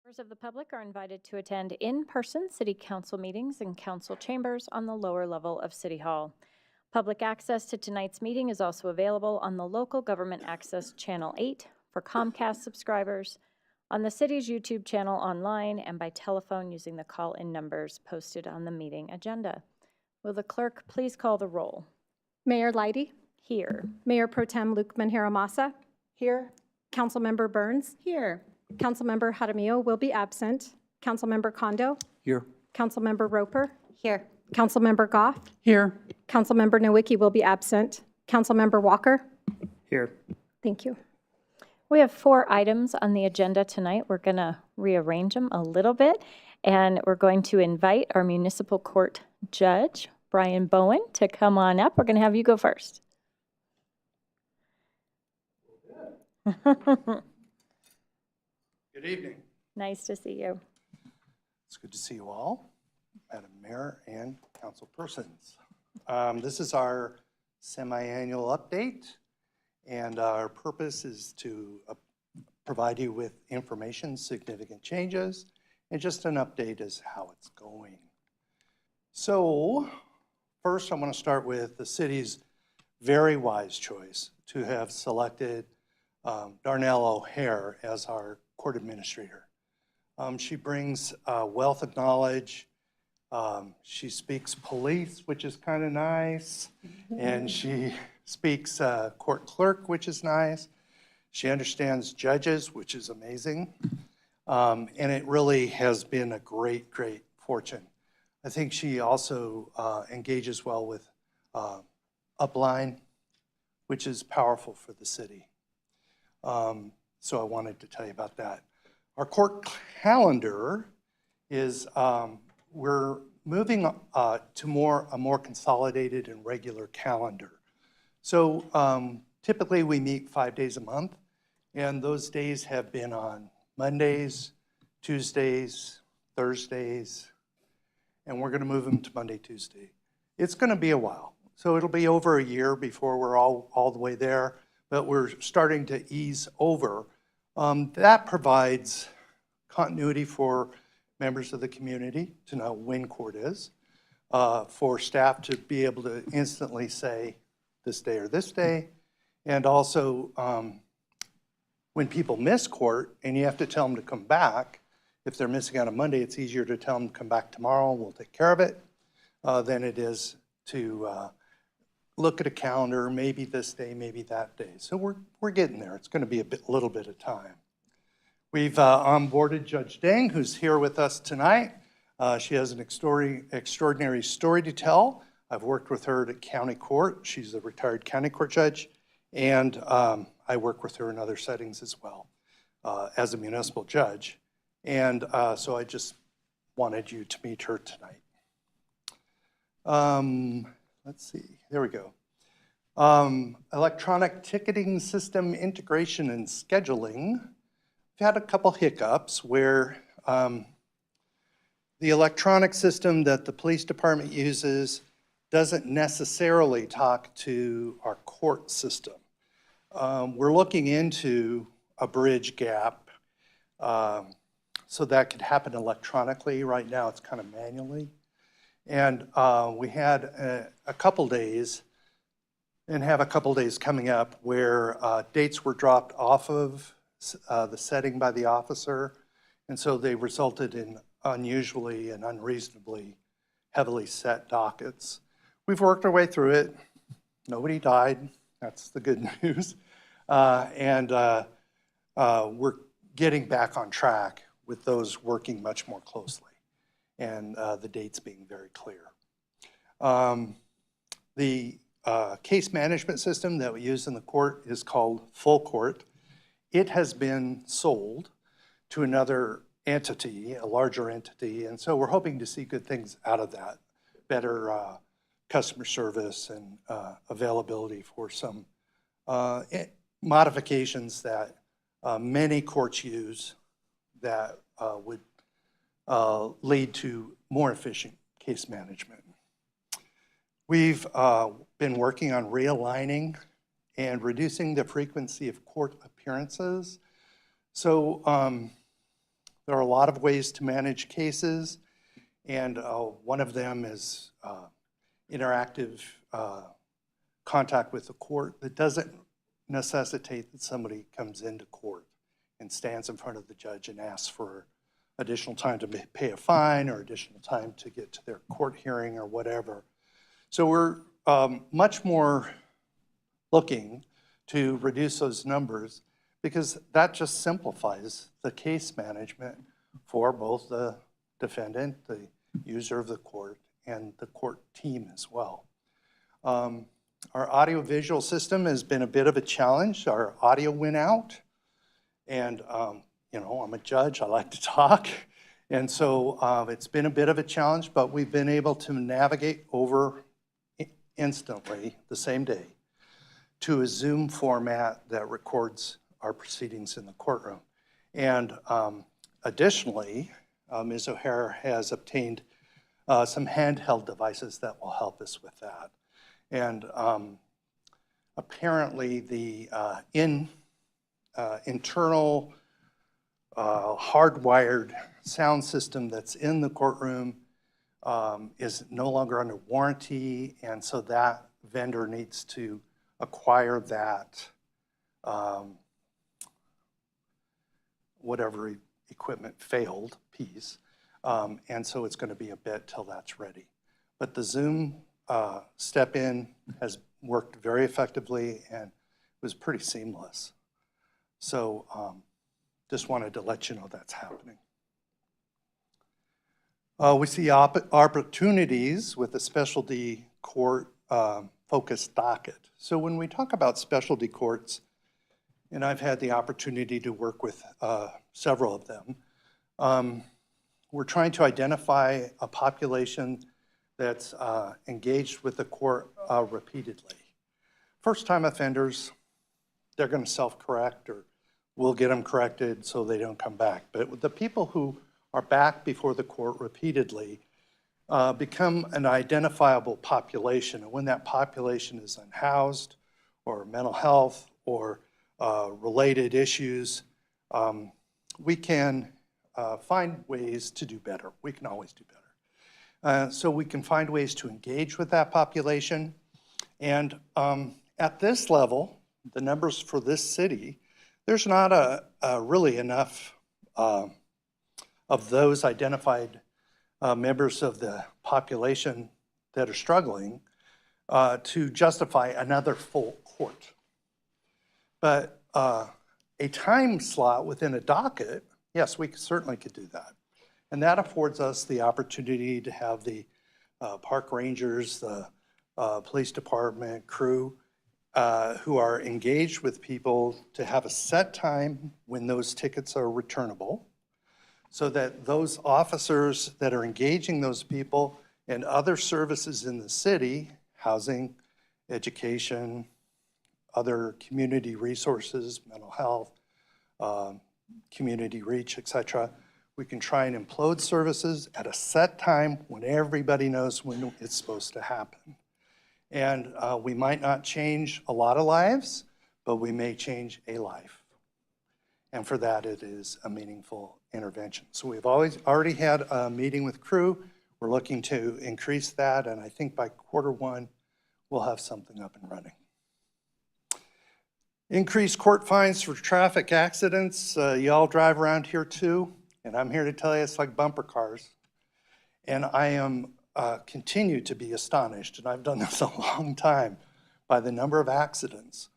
Members of the public are invited to attend in-person City Council meetings in council chambers on the lower level of City Hall. Public access to tonight's meeting is also available on the Local Government Access Channel 8 for Comcast subscribers, on the city's YouTube channel online, and by telephone using the call-in numbers posted on the meeting agenda. Will the clerk please call the roll? Mayor Leidy, Here. Mayor Pro Tem Luke Manharamasa, Here. Councilmember Burns, Here. Councilmember Jaramillo will be absent, Councilmember Kondo, Here. Councilmember Roper, Here. Councilmember Goff, Here. Councilmember Nowicki will be absent, Councilmember Walker. Here. Thank you. We have 4 items on the agenda tonight. We're going to rearrange them a little bit, and we're going to invite our municipal court judge, Brian Bowen, to come on up. We're going to have you go first. Good evening. Nice to see you. It's good to see you all, Madam Mayor and council persons. This is our semi-annual update, and our purpose is to provide you with information, significant changes, and just an update as how it's going. So first, I want to start with the city's very wise choice to have selected Darnell O'Hare as our court administrator. She brings a wealth of knowledge. She speaks police, which is kind of nice, and she speaks court clerk, which is nice. She understands judges, which is amazing, and it really has been a great, great fortune. I think she also engages well with upline, which is powerful for the city. So I wanted to tell you about that. Our court calendar is, we're moving to a more consolidated and regular calendar. So typically we meet 5 days a month, and those days have been on Mondays, Tuesdays, Thursdays, and we're going to move them to Monday, Tuesday. It's going to be a while. So it'll be over a year before we're all the way there, but we're starting to ease over. That provides continuity for members of the community to know when court is, for staff to be able to instantly say this day or this day, and also when people miss court and you have to tell them to come back, if they're missing out on Monday, it's easier to tell them to come back tomorrow and we'll take care of it than it is to look at a calendar, maybe this day, maybe that day. So we're getting there. It's going to be a little bit of time. We've onboarded Judge Deng, who's here with us tonight. She has an extraordinary story to tell. I've worked with her at county court. She's a retired county court judge, and I work with her in other settings as well as a municipal judge. And so I just wanted you to meet her tonight. Let's see, there we go. Electronic ticketing system integration and scheduling. We've had a couple hiccups where the electronic system that the police department uses doesn't necessarily talk to our court system. We're looking into a bridge gap so that could happen electronically. Right now it's kind of manually. And we had a couple days and have a couple days coming up where dates were dropped off of the setting by the officer. And so they resulted in unusually and unreasonably heavily set dockets. We've worked our way through it. Nobody died. That's the good news. And we're getting back on track with those working much more closely and the dates being very clear. The case management system that we use in the court is called Full Court. It has been sold to another entity, a larger entity, and so we're hoping to see good things out of that. Better customer service and availability for some modifications that many courts use that would lead to more efficient case management. We've been working on realigning and reducing the frequency of court appearances. So There are a lot of ways to manage cases, and one of them is interactive contact with the court that doesn't necessitate that somebody comes into court and stands in front of the judge and asks for additional time to pay a fine or additional time to get to their court hearing or whatever. So we're much more looking to reduce those numbers because that just simplifies the case management for both the defendant, the user of the court, and the court team as well. Our audiovisual system has been a bit of a challenge. Our audio went out, and you know, I'm a judge, I like to talk, and so it's been a bit of a challenge, but we've been able to navigate over instantly, the same day, to a Zoom format that records our proceedings in the courtroom. And additionally, Ms. O'Hara has obtained some handheld devices that will help us with that. And apparently the internal hardwired sound system that's in the courtroom is no longer under warranty, and so that vendor needs to acquire that whatever equipment failed piece, and so it's going to be a bit till that's ready. But the Zoom step-in has worked very effectively and was pretty seamless. So just wanted to let you know that's happening. We see opportunities with a specialty court focused docket. So when we talk about specialty courts, and I've had the opportunity to work with several of them, we're trying to identify a population that's engaged with the court repeatedly. First-time offenders, they're going to self-correct, or we'll get them corrected so they don't come back. But the people who are back before the court repeatedly become an identifiable population. And when that population is unhoused or mental health or related issues, we can find ways to do better. We can always do better. So we can find ways to engage with that population. And at this level, the numbers for this city, there's not really enough of those identified members of the population that are struggling to justify another full court. But a time slot within a docket, yes, we certainly could do that. And that affords us the opportunity to have the park rangers, the police department crew who are engaged with people to have a set time when those tickets are returnable, so that those officers that are engaging those people and other services in the city, housing, education, other community resources, mental health, community reach, etc., we can try and implode services at a set time when everybody knows when it's supposed to happen. And we might not change a lot of lives, but we may change a life. And for that, it is a meaningful intervention. So we've already had a meeting with crew. We're looking to increase that, and I think by Q1, we'll have something up and running. Increased court fines for traffic accidents. You all drive around here too, and I'm here to tell you it's like bumper cars. And I am continue to be astonished, and I've done this a long time, by the number of accidents.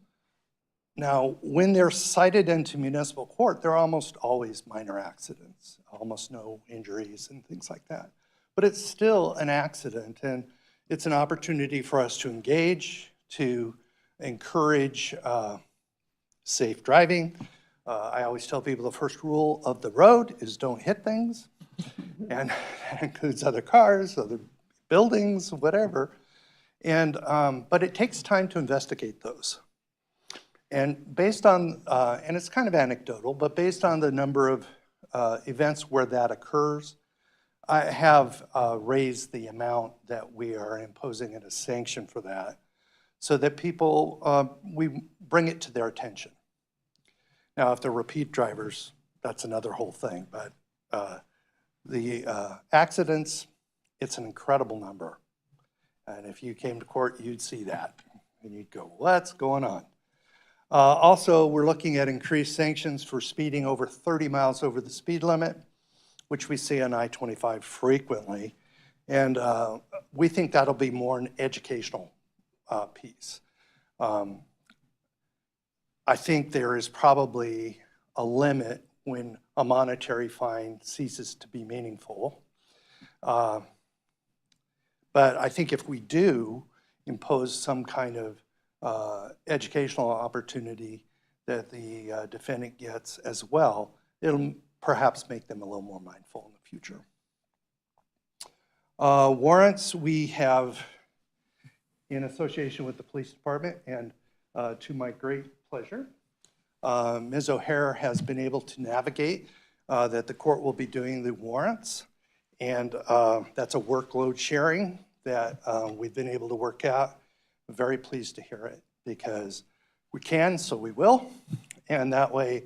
Now, when they're cited into municipal court, they're almost always minor accidents, almost no injuries and things like that. But it's still an accident, and it's an opportunity for us to engage, to encourage safe driving. I always tell people the first rule of the road is don't hit things, and that includes other cars, other buildings, whatever. And but it takes time to investigate those. And based on, and it's kind of anecdotal, but based on the number of events where that occurs, I have raised the amount that we are imposing as a sanction for that, so that people, we bring it to their attention. Now, if they're repeat drivers, that's another whole thing, but accidents, it's an incredible number. And if you came to court, you'd see that, and you'd go, what's going on? Also, we're looking at increased sanctions for speeding over 30 miles over the speed limit, which we see on I-25 frequently. And we think that'll be more an educational piece. I think there is probably a limit when a monetary fine ceases to be meaningful. But I think if we do impose some kind of educational opportunity that the defendant gets as well, it'll perhaps make them a little more mindful in the future. Warrants, we have, in association with the police department, and to my great pleasure, Ms. O'Hare has been able to navigate that the court will be doing the warrants. And that's a workload sharing that we've been able to work out. I'm very pleased to hear it because we can, so we will. And that way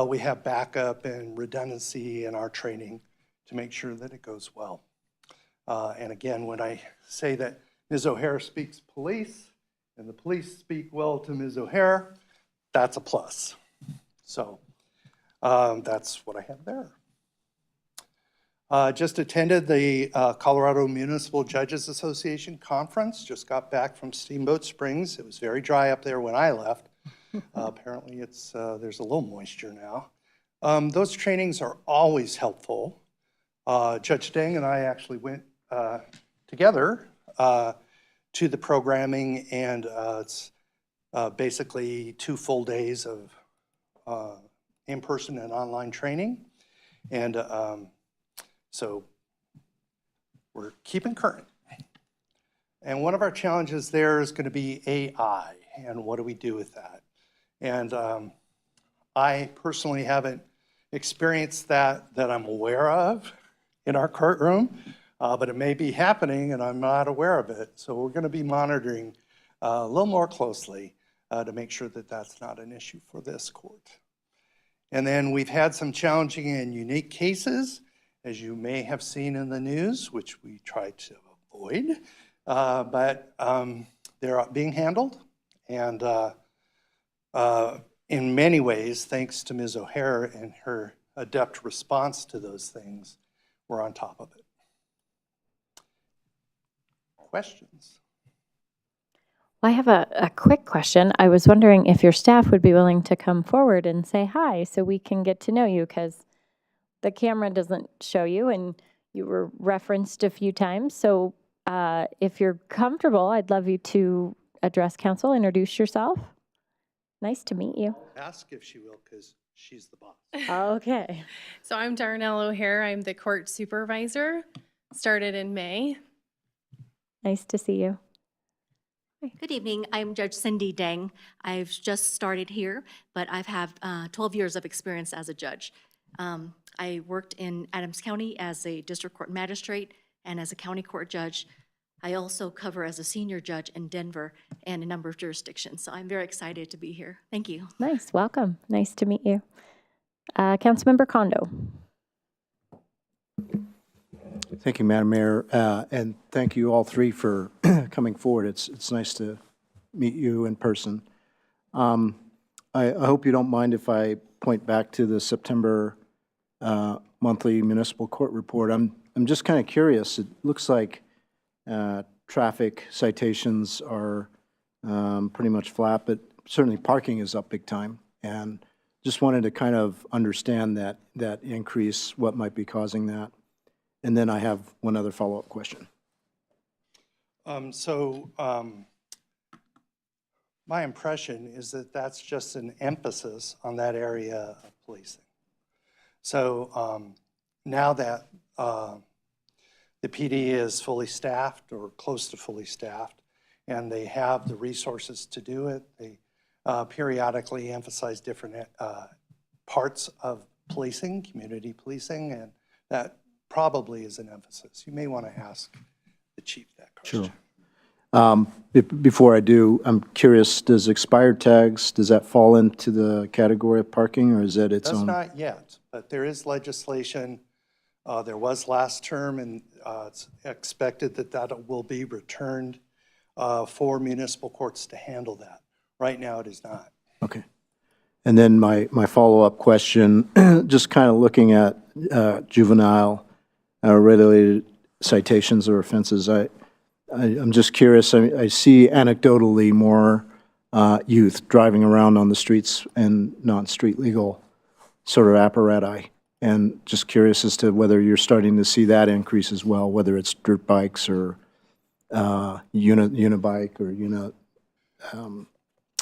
we have backup and redundancy in our training to make sure that it goes well. And again, when I say that Ms. O'Hare speaks police and the police speak well to Ms. O'Hare, that's a plus. So that's what I have there. Just attended the Colorado Municipal Judges Association conference. Just got back from Steamboat Springs. It was very dry up there when I left. Apparently it's there's a little moisture now. Those trainings are always helpful. Judge Deng and I actually went together to the programming, and it's basically 2 full days of in-person and online training. And so we're keeping current. And one of our challenges there is going to be AI, and what do we do with that? And I personally haven't experienced that I'm aware of in our courtroom, but it may be happening and I'm not aware of it. So we're going to be monitoring a little more closely to make sure that that's not an issue for this court. And then we've had some challenging and unique cases, as you may have seen in the news, which we try to avoid, but they're being handled. And in many ways, thanks to Ms. O'Hare and her adept response to those things, we're on top of it. Questions? Well, I have a quick question. I was wondering if your staff would be willing to come forward and say hi so we can get to know you, because the camera doesn't show you and you were referenced a few times. So if you're comfortable, I'd love you to address council, introduce yourself. Nice to meet you. Ask if she will, because she's the boss. Okay. So I'm Darnell O'Hare. I'm the court supervisor. Started in May. Nice to see you. Good evening. I'm Judge Cindy Deng. I've just started here, but I've had 12 years of experience as a judge. I worked in Adams County as a district court magistrate and as a county court judge. I also cover as a senior judge in Denver and a number of jurisdictions. So I'm very excited to be here. Thank you. Nice. Welcome. Nice to meet you. Councilmember Kondo. Thank you, Madam Mayor, and thank you all three for coming forward. It's nice to meet you in person. I hope you don't mind if I point back to the September monthly municipal court report. I'm just kind of curious. It looks like traffic citations are pretty much flat, but certainly parking is up big time. And just wanted to kind of understand that increase, what might be causing that. And then I have one other follow-up question. My impression is that that's just an emphasis on that area of policing. So now that the PD is fully staffed or close to fully staffed, and they have the resources to do it, they periodically emphasize different parts of policing, community policing, and that probably is an emphasis. You may want to ask the chief that question. Sure. Before I do, I'm curious, does expired tags, does that fall into the category of parking, or is that its own? That's not yet, but there is legislation There was last term, and it's expected that that will be returned for municipal courts to handle that. Right now, it is not. Okay. And then my follow-up question, just kind of looking at juvenile related citations or offenses, I'm just curious, I see anecdotally more youth driving around on the streets and not street legal sort of apparatus. And just curious as to whether you're starting to see that increase as well, whether it's dirt bikes or unibike or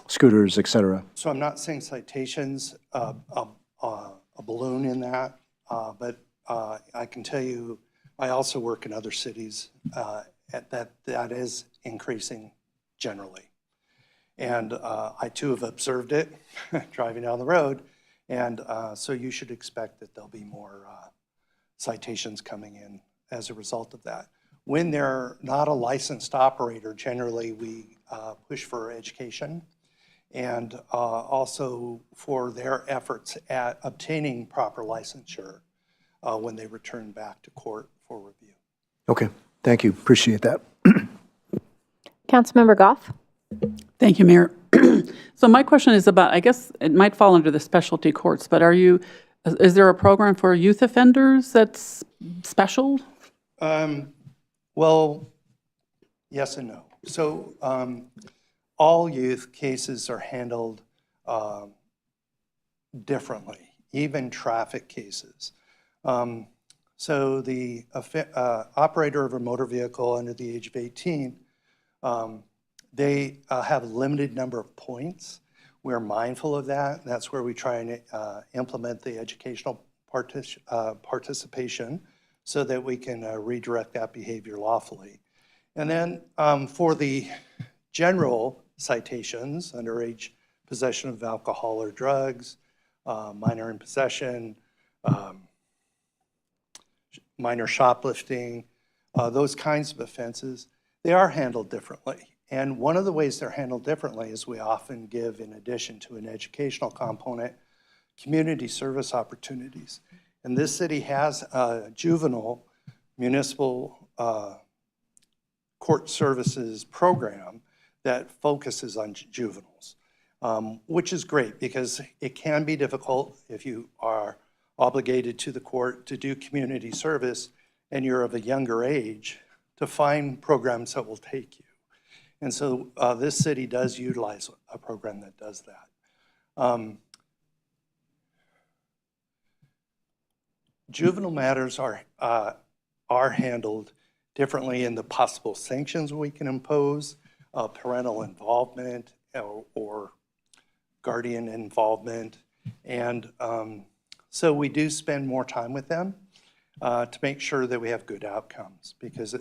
scooters, et cetera. So I'm not saying citations, a balloon in that, but I can tell you, I also work in other cities, that is increasing generally. And I too have observed it driving down the road. And so you should expect that there'll be more citations coming in as a result of that. When they're not a licensed operator, generally we push for education and also for their efforts at obtaining proper licensure when they return back to court for review. Okay, thank you. Appreciate that. Councilmember Goff? Thank you, Mayor. So my question is about, I guess it might fall under the specialty courts, but is there a program for youth offenders that's special? Well, yes and no. So all youth cases are handled differently, even traffic cases. So the operator of a motor vehicle under the age of 18, they have a limited number of points. We're mindful of that. That's where we try and implement the educational participation so that we can redirect that behavior lawfully. And then for the general citations, underage possession of alcohol or drugs, minor in possession, minor shoplifting, those kinds of offenses, they are handled differently. And one of the ways they're handled differently is we often give, in addition to an educational component, community service opportunities. And this city has a juvenile municipal court services program that focuses on juveniles, which is great because it can be difficult if you are obligated to the court to do community service and you're of a younger age to find programs that will take you. And so this city does utilize a program that does that. Juvenile matters are handled differently in the possible sanctions we can impose, parental involvement or guardian involvement. And so we do spend more time with them to make sure that we have good outcomes because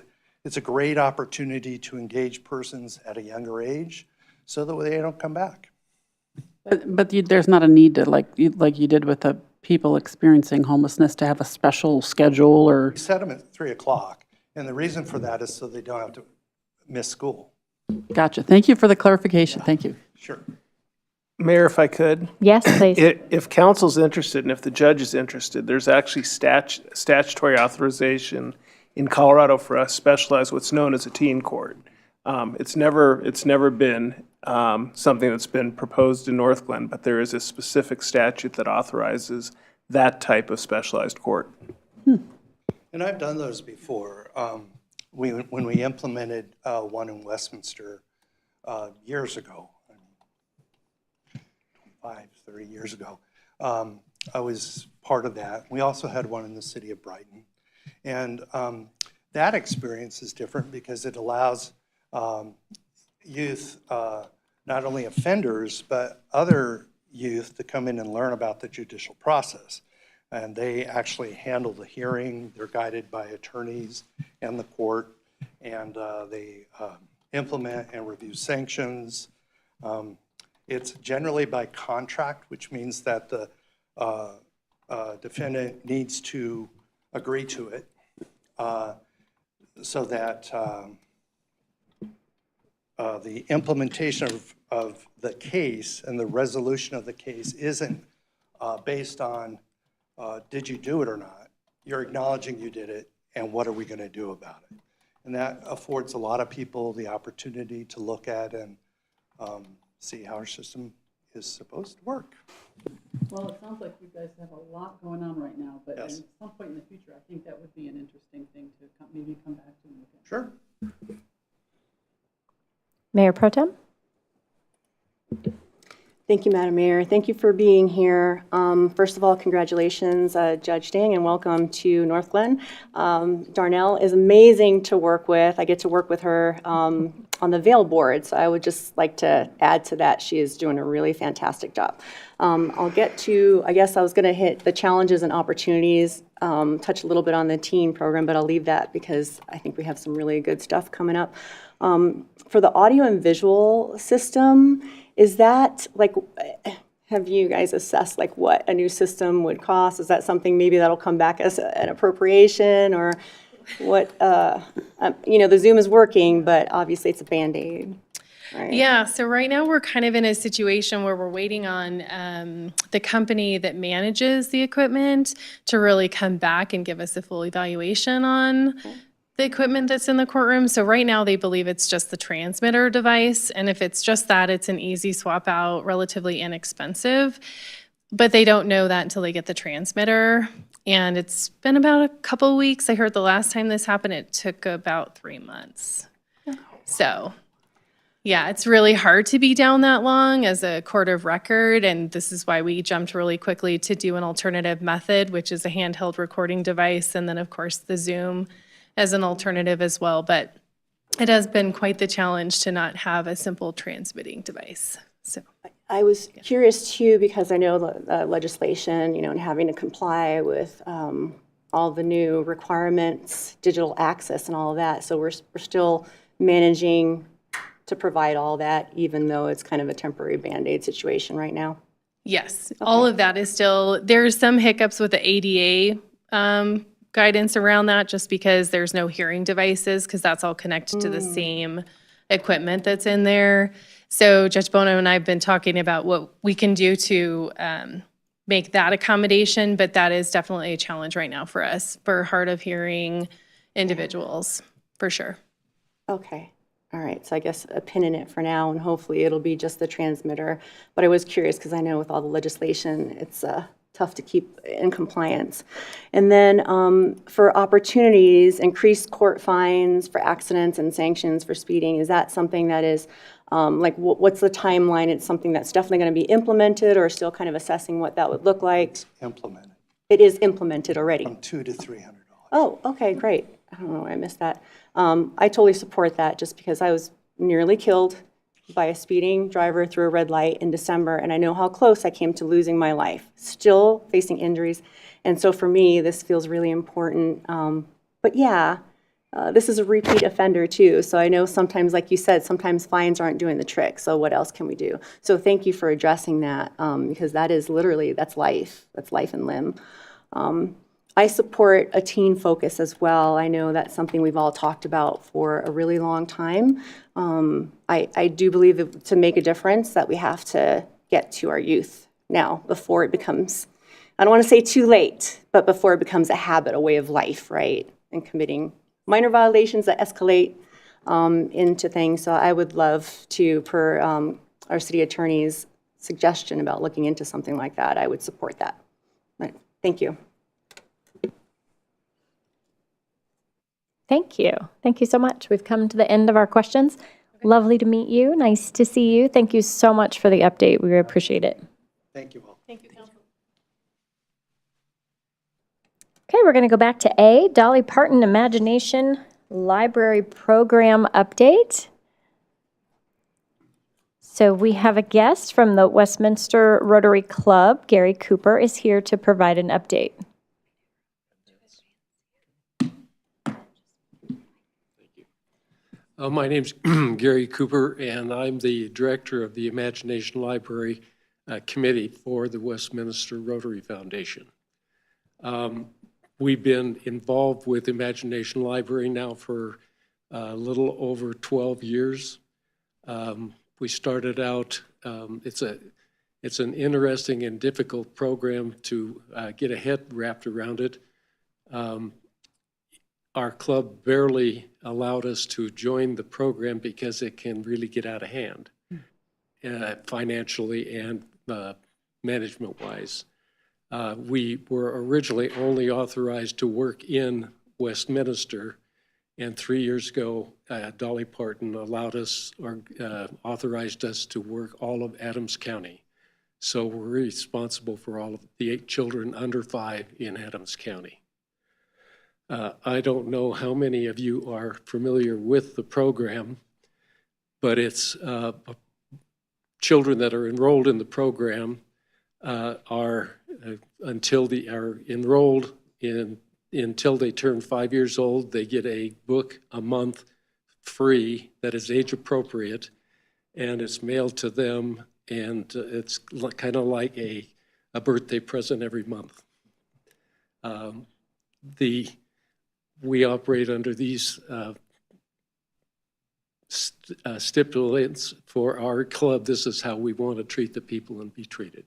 it's a great opportunity to engage persons at a younger age so that they don't come back. But there's not a need to, like you did with the people experiencing homelessness, to have a special schedule or? We set them at 3 o'clock, and the reason for that is so they don't have to miss school. Gotcha. Thank you for the clarification. Thank you. Sure. Mayor, if I could, Yes, please. if council's interested and if the judge is interested, there's actually statutory authorization in Colorado for us specialized what's known as a teen court. It's never been something that's been proposed in Northglenn, but there is a specific statute that authorizes that type of specialized court. And I've done those before. When we implemented one in Westminster years ago, 30 years ago, I was part of that. We also had one in the city of Brighton. And that experience is different because it allows youth, not only offenders, but other youth to come in and learn about the judicial process. And they actually handle the hearing. They're guided by attorneys and the court, and they implement and review sanctions. It's generally by contract, which means that the defendant needs to agree to it so that the implementation of the case and the resolution of the case isn't based on did you do it or not. you're acknowledging you did it, and what are we going to do about it? And that affords a lot of people the opportunity to look at and see how our system is supposed to work. Well, it sounds like you guys have a lot going on right now, but at Yes. some point in the future, I think that would be an interesting thing to maybe come back to and look at. Sure. Mayor Pro Tem? Thank you, Madam Mayor. Thank you for being here. First of all, congratulations, Judge Dang, and welcome to Northglenn. Darnell is amazing to work with. I get to work with her on the Vail board, so I would just like to add to that. She is doing a really fantastic job. I'll get to, I guess I was going to hit the challenges and opportunities, touch a little bit on the teen program, but I'll leave that because I think we have some really good stuff coming up. For the audio and visual system, is that, like, have you guys assessed, like, what a new system would cost? Is that something maybe that'll come back as an appropriation, or what, you know, the Zoom is working, but obviously it's a Band-Aid, right? Yeah, so right now we're kind of in a situation where we're waiting on the company that manages the equipment to really come back and give us a full evaluation on the equipment that's in the courtroom. So right now they believe it's just the transmitter device. And if it's just that, it's an easy swap out, relatively inexpensive. But they don't know that until they get the transmitter. And it's been about a couple weeks. I heard the last time this happened, it took about 3 months. So yeah, it's really hard to be down that long as a court of record, and this is why we jumped really quickly to do an alternative method, which is a handheld recording device, and then of course the Zoom as an alternative as well. But it has been quite the challenge to not have a simple transmitting device. So I was curious too, because I know the legislation, you know, and having to comply with all the new requirements, digital access and all of that. So we're still managing to provide all that, even though it's kind of a temporary Band-Aid situation right now. yes, all of that is still, there's some hiccups with the ADA guidance around that, just because there's no hearing devices, because that's all connected to the same equipment that's in there. So Judge Bono and I have been talking about what we can do to make that accommodation, but that is definitely a challenge right now for us, for hard of hearing individuals, for sure. Okay. All right. So I guess a pin in it for now, and hopefully it'll be just the transmitter. But I was curious because I know with all the legislation, it's tough to keep in compliance. And then for opportunities, increased court fines for accidents and sanctions for speeding, is that something that is, like, what's the timeline? It's something that's definitely going to be implemented, or still kind of assessing what that would look like? Implemented It is implemented already. from $200 to $300. Oh, okay, great. I don't know why I missed that. I totally support that, just because I was nearly killed by a speeding driver through a red light in December, and I know how close I came to losing my life, still facing injuries. And so for me, this feels really important. But yeah, this is a repeat offender too. So I know sometimes, like you said, sometimes fines aren't doing the trick. So what else can we do? So thank you for addressing that, because that is literally, that's life and limb. I support a teen focus as well. I know that's something we've all talked about for a really long time. I do believe that to make a difference that we have to get to our youth now before it becomes, I don't want to say too late, but before it becomes a habit, a way of life, right? And committing minor violations that escalate into things. So I would love to, per our city attorney's suggestion about looking into something like that, I would support that. Right. Thank you. Thank you. Thank you so much. We've come to the end of our questions. Lovely to meet you. Nice to see you. Thank you so much for the update. We appreciate it. Thank you all. Thank you, Council. Okay, we're going to go back to A, Dolly Parton Imagination Library Program Update. So we have a guest from the Westminster Rotary Club. Gary Cooper is here to provide an update. My name's Gary Cooper, and I'm the director of the Imagination Library Committee for the Westminster Rotary Foundation. We've been involved with Imagination Library now for a little over 12 years. We started out, it's an interesting and difficult program to get a head wrapped around it. Our club barely allowed us to join the program because it can really get out of hand, financially and management-wise. We were originally only authorized to work in Westminster, and 3 years ago, Dolly Parton allowed us, or authorized us to work all of Adams County. So we're responsible for all of the 8 children under 5 in Adams County. I don't know how many of you are familiar with the program, but it's children that are enrolled in the program are enrolled in until they turn 5 years old. They get a book a month free that is age appropriate, and it's mailed to them, and it's kind of like a birthday present every month. We operate under these stipulations for our club. This is how we want to treat the people and be treated.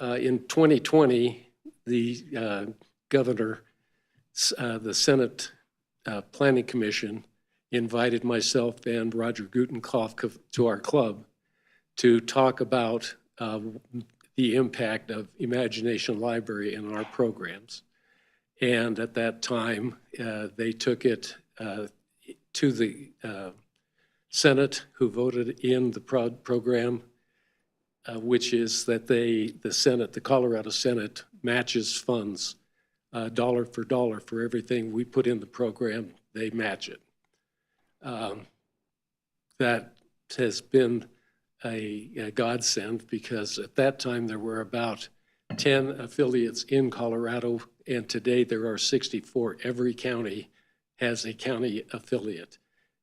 In 2020, the governor, the Senate Planning Commission invited myself and Roger Gutenkopf to our club to talk about the impact of Imagination Library in our programs. And at that time, they took it to the Senate, who voted in the program, which is that the Colorado Senate matches funds dollar for dollar for everything we put in the program. They match it. That has been a godsend, because at that time there were about 10 affiliates in Colorado, and today there are 64. Every county has a county affiliate,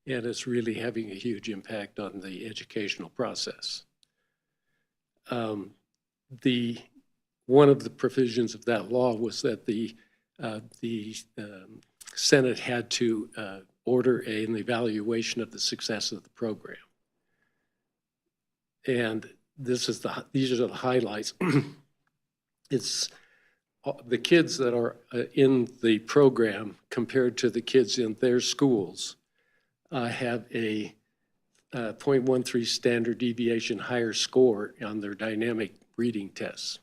and it's really having a huge impact on the educational process. One of the provisions of that law was that the Senate had to order an evaluation of the success of the program. And these are the highlights. It's the kids that are in the program compared to the kids in their schools have a 0.13 standard deviation higher score on their dynamic reading tests.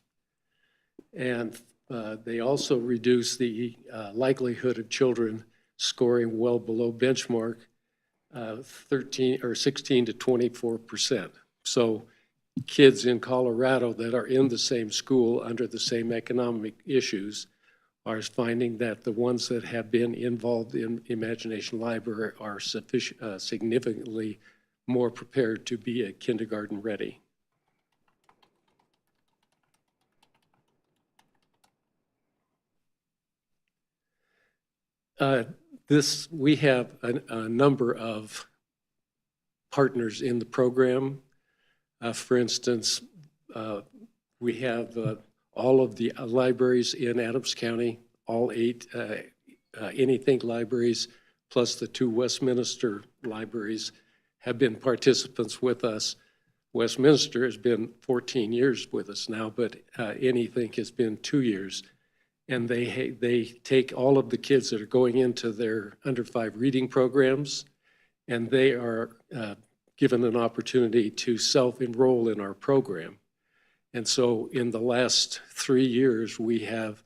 And they also reduce the likelihood of children scoring well below benchmark, 16 to 24%. So kids in Colorado that are in the same school under the same economic issues are finding that the ones that have been involved in Imagination Library are significantly more prepared to be a kindergarten ready. We have a number of partners in the program. For instance, we have all of the libraries in Adams County, all 8 Anythink libraries, plus the 2 Westminster libraries have been participants with us. Westminster has been 14 years with us now, but Anythink has been 2 years. And they take all of the kids that are going into their under 5 reading programs, and they are given an opportunity to self-enroll in our program. And so in the last 3 years, we have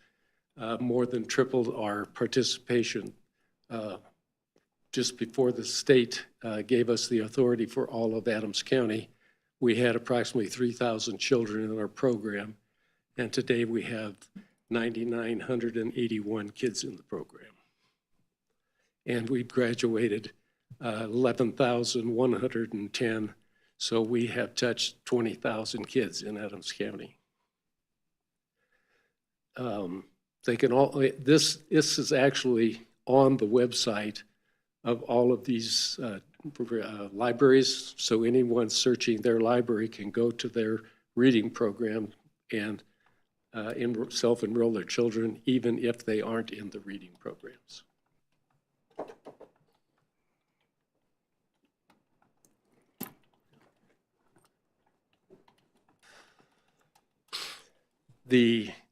more than tripled our participation. Just before the state gave us the authority for all of Adams County, we had approximately 3,000 children in our program, and today we have 9,981 kids in the program. And we've graduated 11,110, so we have touched 20,000 kids in Adams County. This is actually on the website of all of these libraries, so anyone searching their library can go to their reading program and self-enroll their children, even if they aren't in the reading programs.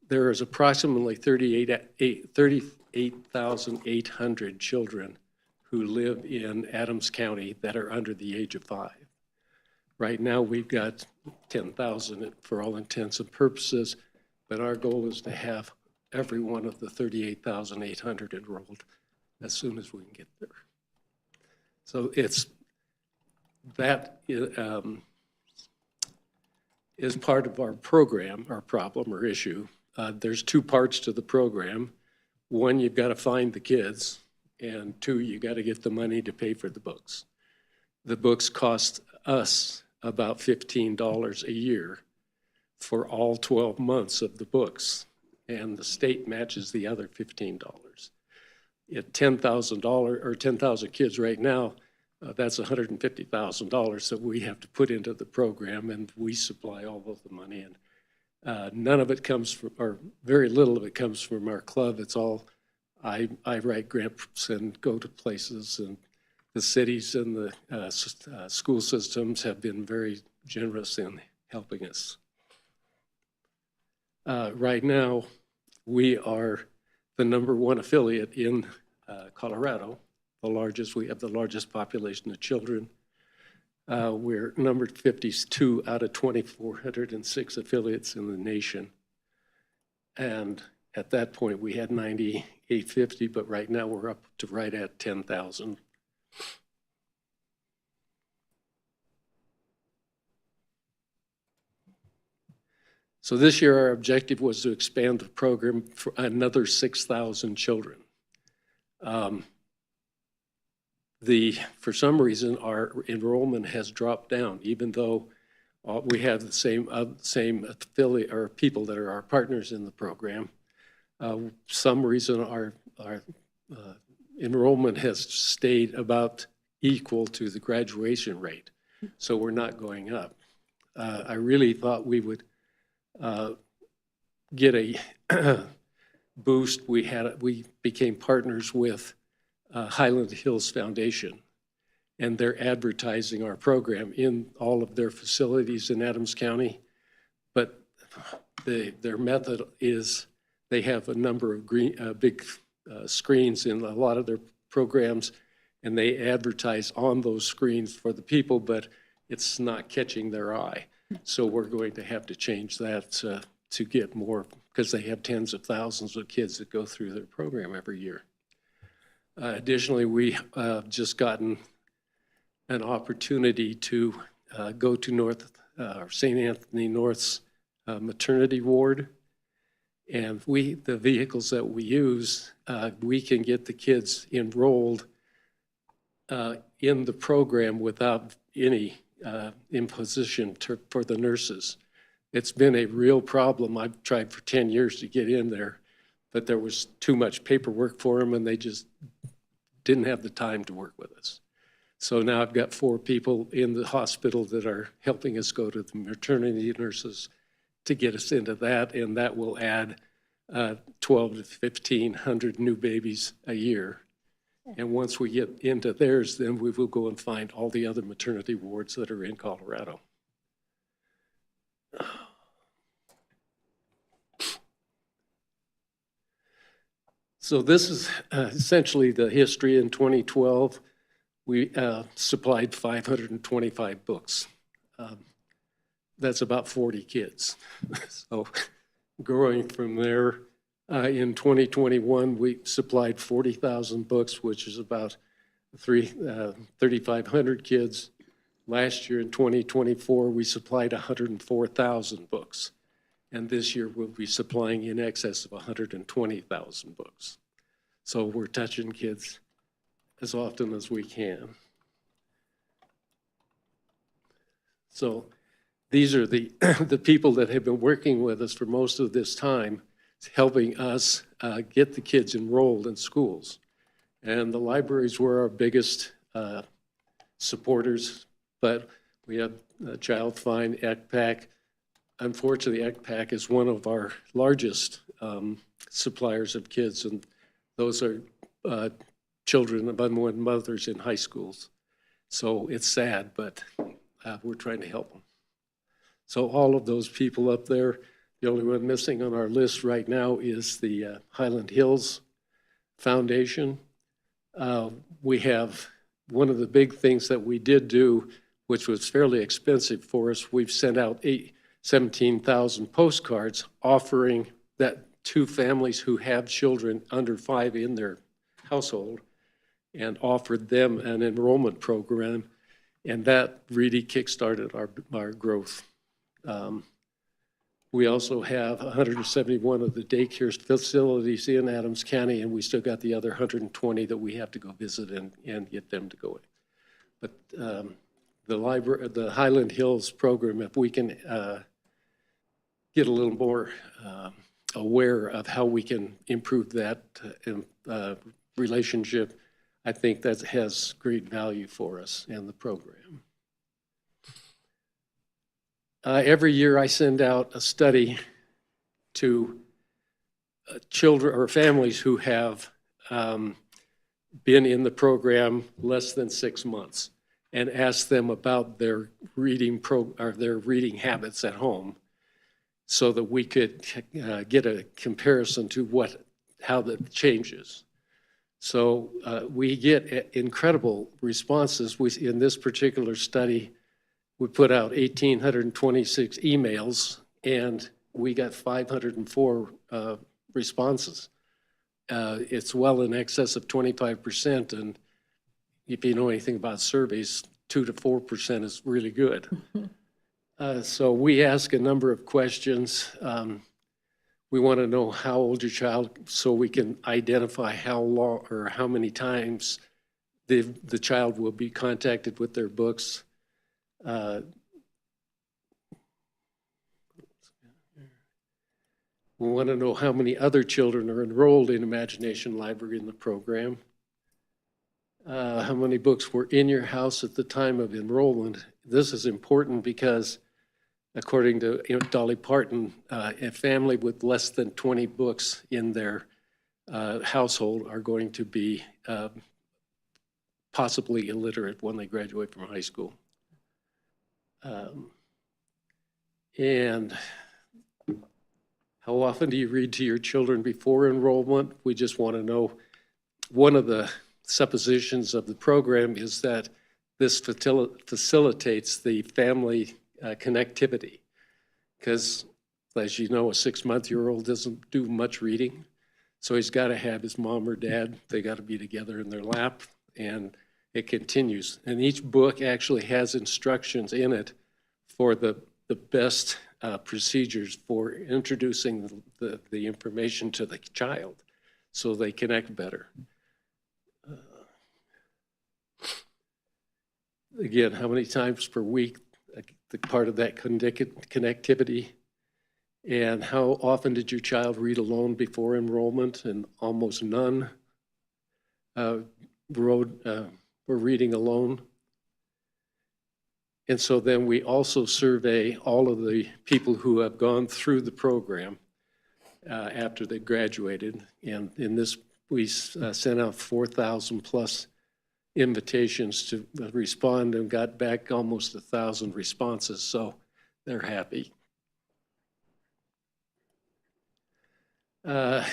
there is approximately 38,800 children who live in Adams County that are under the age of 5. Right now, we've got 10,000 for all intents and purposes, but our goal is to have every one of the 38,800 enrolled as soon as we can get there. So that is part of our program, our problem or issue. There's 2 parts to the program. 1, you've got to find the kids, and 2, you got to get the money to pay for the books. The books cost us about $15 a year for all 12 months of the books, and the state matches the other $15. At $10,000 or 10,000 kids right now, that's $150,000 that we have to put into the program, and we supply all of the money. And none of it comes from, or very little of it comes from our club. It's all, I write grants and go to places, and the cities and the school systems have been very generous in helping us. Right now, we are the #1 affiliate in Colorado, we have the largest population of children. We're numbered 52 out of 2,406 affiliates in the nation. And at that point, we had 9,850, but right now we're up to right at 10,000. So this year, our objective was to expand the program for another 6,000 children. For some reason, our enrollment has dropped down, even though we have the same affiliate or people that are our partners in the program. Some reason our enrollment has stayed about equal to the graduation rate, so we're not going up. I really thought we would get a boost. We became partners with Highland Hills Foundation, and they're advertising our program in all of their facilities in Adams County. But their method is they have a number of big screens in a lot of their programs, and they advertise on those screens for the people, but it's not catching their eye. So we're going to have to change that to get more, because they have tens of thousands of kids that go through their program every year. Additionally, we just gotten an opportunity to go to St. Anthony North's maternity ward. And the vehicles that we use, we can get the kids enrolled in the program without any imposition for the nurses. It's been a real problem. I've tried for 10 years to get in there, but there was too much paperwork for them, and they just didn't have the time to work with us. So now I've got 4 people in the hospital that are helping us go to the maternity nurses to get us into that, and that will add 12 to 1,500 new babies a year. And once we get into theirs, then we will go and find all the other maternity wards that are in Colorado. So this is essentially the history. In 2012. We supplied 525 books. That's about 40 kids. So growing from there, in 2021, we supplied 40,000 books, which is about 3,500 kids. Last year in 2024, we supplied 104,000 books. And this year we'll be supplying in excess of 120,000 books. So we're touching kids as often as we can. So these are the people that have been working with us for most of this time, helping us get the kids enrolled in schools. And the libraries were our biggest supporters, but we have Child Find, ECPAC. Unfortunately, ECPAC is one of our largest suppliers of kids, and those are children of unwed mothers in high schools. So it's sad, but we're trying to help them. So all of those people up there, The only one missing on our list right now is the Highland Hills Foundation. We have one of the big things that we did do, which was fairly expensive for us. We've sent out 17,000 postcards offering that to families who have children under 5 in their household and offered them an enrollment program. And that really kickstarted our growth. We also have 171 of the daycare facilities in Adams County, and we still got the other 120 that we have to go visit and get them to go in. But the Highland Hills program, if we can get a little more aware of how we can improve that relationship, I think that has great value for us and the program. Every year I send out a study to children or families who have been in the program less than 6 months and ask them about their reading habits at home so that we could get a comparison to how that changes. So we get incredible responses. In this particular study, we put out 1,826 emails, and we got 504 responses. It's well in excess of 25%, and if you know anything about surveys, 2 to 4% is really good. So we ask a number of questions. We want to know how old your child, so we can identify how long or how many times the child will be contacted with their books. We want to know how many other children are enrolled in Imagination Library in the program. How many books were in your house at the time of enrollment. This is important because according to Dolly Parton, a family with less than 20 books in their household are going to be possibly illiterate when they graduate from high school. And how often do you read to your children before enrollment? We just want to know. One of the suppositions of the program is that this facilitates the family connectivity, because as you know, a 6-month-old doesn't do much reading, so he's got to have his mom or dad. They got to be together in their lap, and it continues. And each book actually has instructions in it for the best procedures for introducing the information to the child so they connect better. Again, how many times per week, the part of that connectivity, and how often did your child read alone before enrollment? And almost none were reading alone. And so then we also survey all of the people who have gone through the program after they graduated. And in this, we sent out 4,000 plus invitations to respond and got back almost 1,000 responses. So they're happy. And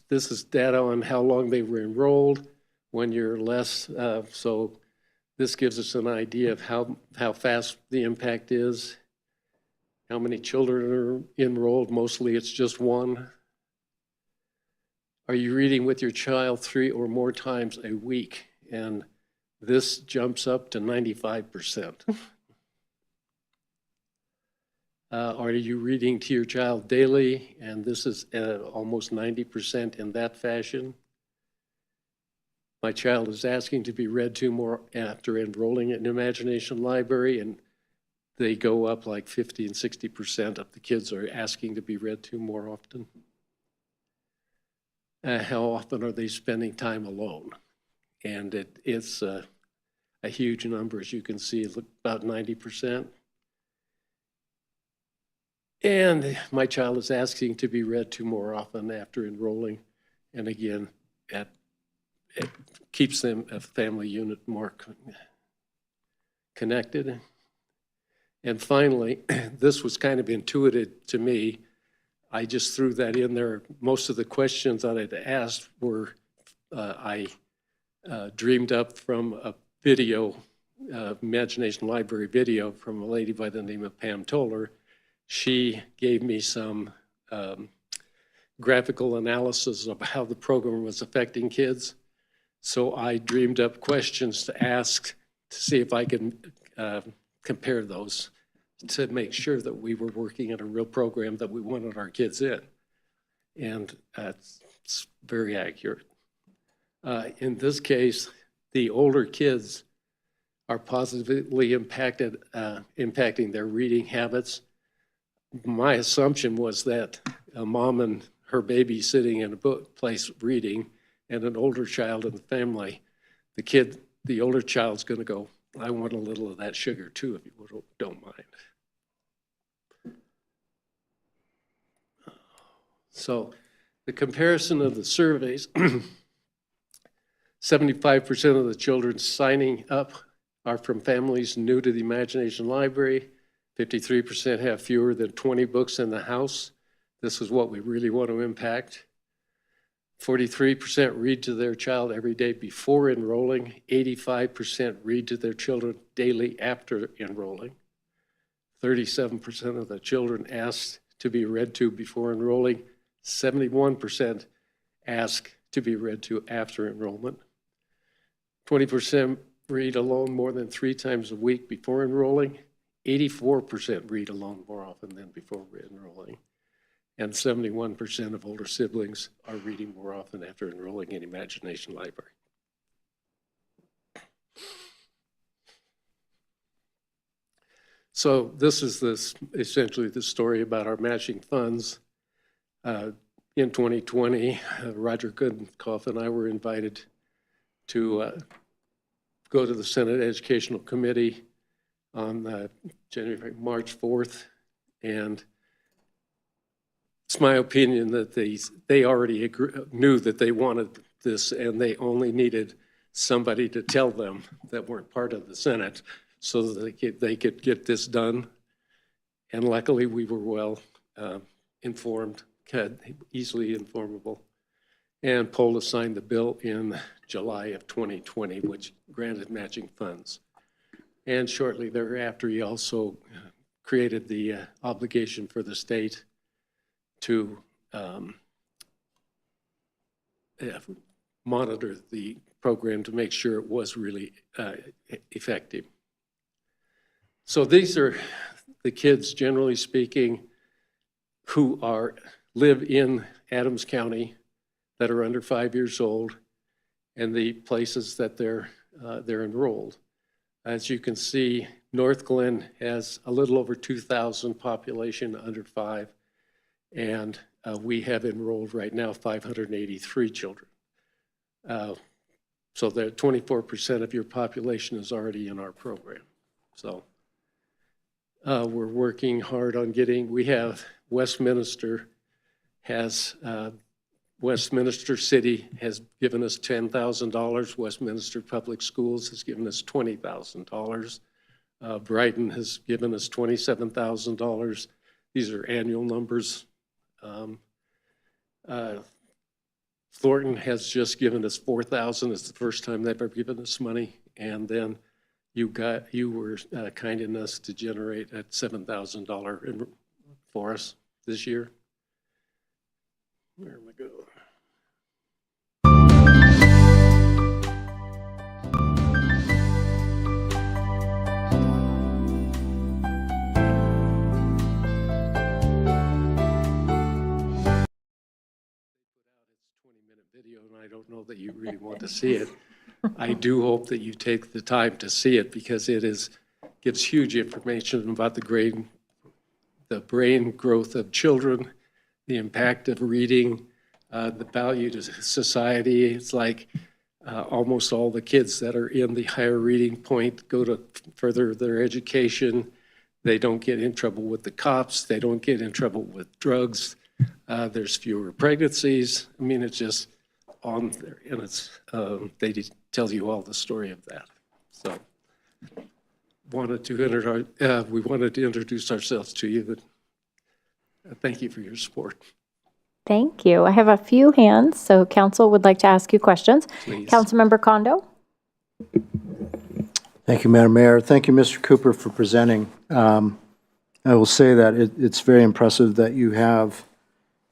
this is data on how long they were enrolled, 1 year or less. So this gives us an idea of how fast the impact is, how many children are enrolled. Mostly it's just one. Are you reading with your child 3 or more times a week? And this jumps up to 95%. Are you reading to your child daily? And this is almost 90% in that fashion. My child is asking to be read to more after enrolling in Imagination Library, and they go up like 50 and 60% of the kids are asking to be read to more often. How often are they spending time alone? And it's a huge number, as you can see, about 90%. And my child is asking to be read to more often after enrolling. And again, it keeps them, a family unit, more connected. And finally, this was kind of intuitive to me. I just threw that in there. Most of the questions that I'd asked were, I dreamed up from a video, Imagination Library video from a lady by the name of Pam Toller. She gave me some graphical analysis of how the program was affecting kids. So I dreamed up questions to ask to see if I can compare those to make sure that we were working in a real program that we wanted our kids in. And it's very accurate. In this case, the older kids are positively impacting their reading habits. My assumption was that a mom and her baby sitting in a place reading and an older child in the family, the older child's going to go, I want a little of that sugar too, if you don't mind. So the comparison of the surveys, 75% of the children signing up are from families new to the Imagination Library. 53% have fewer than 20 books in the house. This is what we really want to impact. 43% read to their child every day before enrolling. 85% read to their children daily after enrolling. 37% of the children asked to be read to before enrolling. 71% ask to be read to after enrollment. 20% read alone more than 3 times a week before enrolling. 84% read alone more often than before enrolling. And 71% of older siblings are reading more often after enrolling in Imagination Library. So this is essentially the story about our matching funds. In 2020, Roger Goodenkoff and I were invited to go to the Senate Educational Committee on March 4th, and it's my opinion that they already knew that they wanted this, and they only needed somebody to tell them that weren't part of the Senate so that they could get this done. And luckily, we were well informed, easily informable. And Pola signed the bill in July of 2020, which granted matching funds. And shortly thereafter, he also created the obligation for the state to monitor the program to make sure it was really effective. So these are the kids, generally speaking, who live in Adams County that are under 5 years old, and the places that they're enrolled. As you can see, Northglenn has a little over 2,000 population under 5, and we have enrolled right now 583 children. So that 24% of your population is already in our program. So we're working hard on we have Westminster City has given us $10,000. Westminster Public Schools has given us $20,000. Brighton has given us $27,000. These are annual numbers. Thornton has just given us $4,000. It's the first time they've ever given us money. And then you were kind enough to generate at $7,000 for us this year. Where am I going? Video, and I don't know that you really want to see it. I do hope that you take the time to see it because it gives huge information about the brain growth of children, the impact of reading, the value to society. It's like almost all the kids that are in the higher reading point go to further their education. They don't get in trouble with the cops. They don't get in trouble with drugs. There's fewer pregnancies. I mean, it's just on there, and it's they tell you all the story of that. So we wanted to introduce ourselves to you. But Thank you for your support. Thank you. I have a few hands, so council would like to ask you questions. Please. Councilmember Kondo? Thank you, Madam Mayor. Thank you, Mr. Cooper, for presenting. I will say that it's very impressive that you have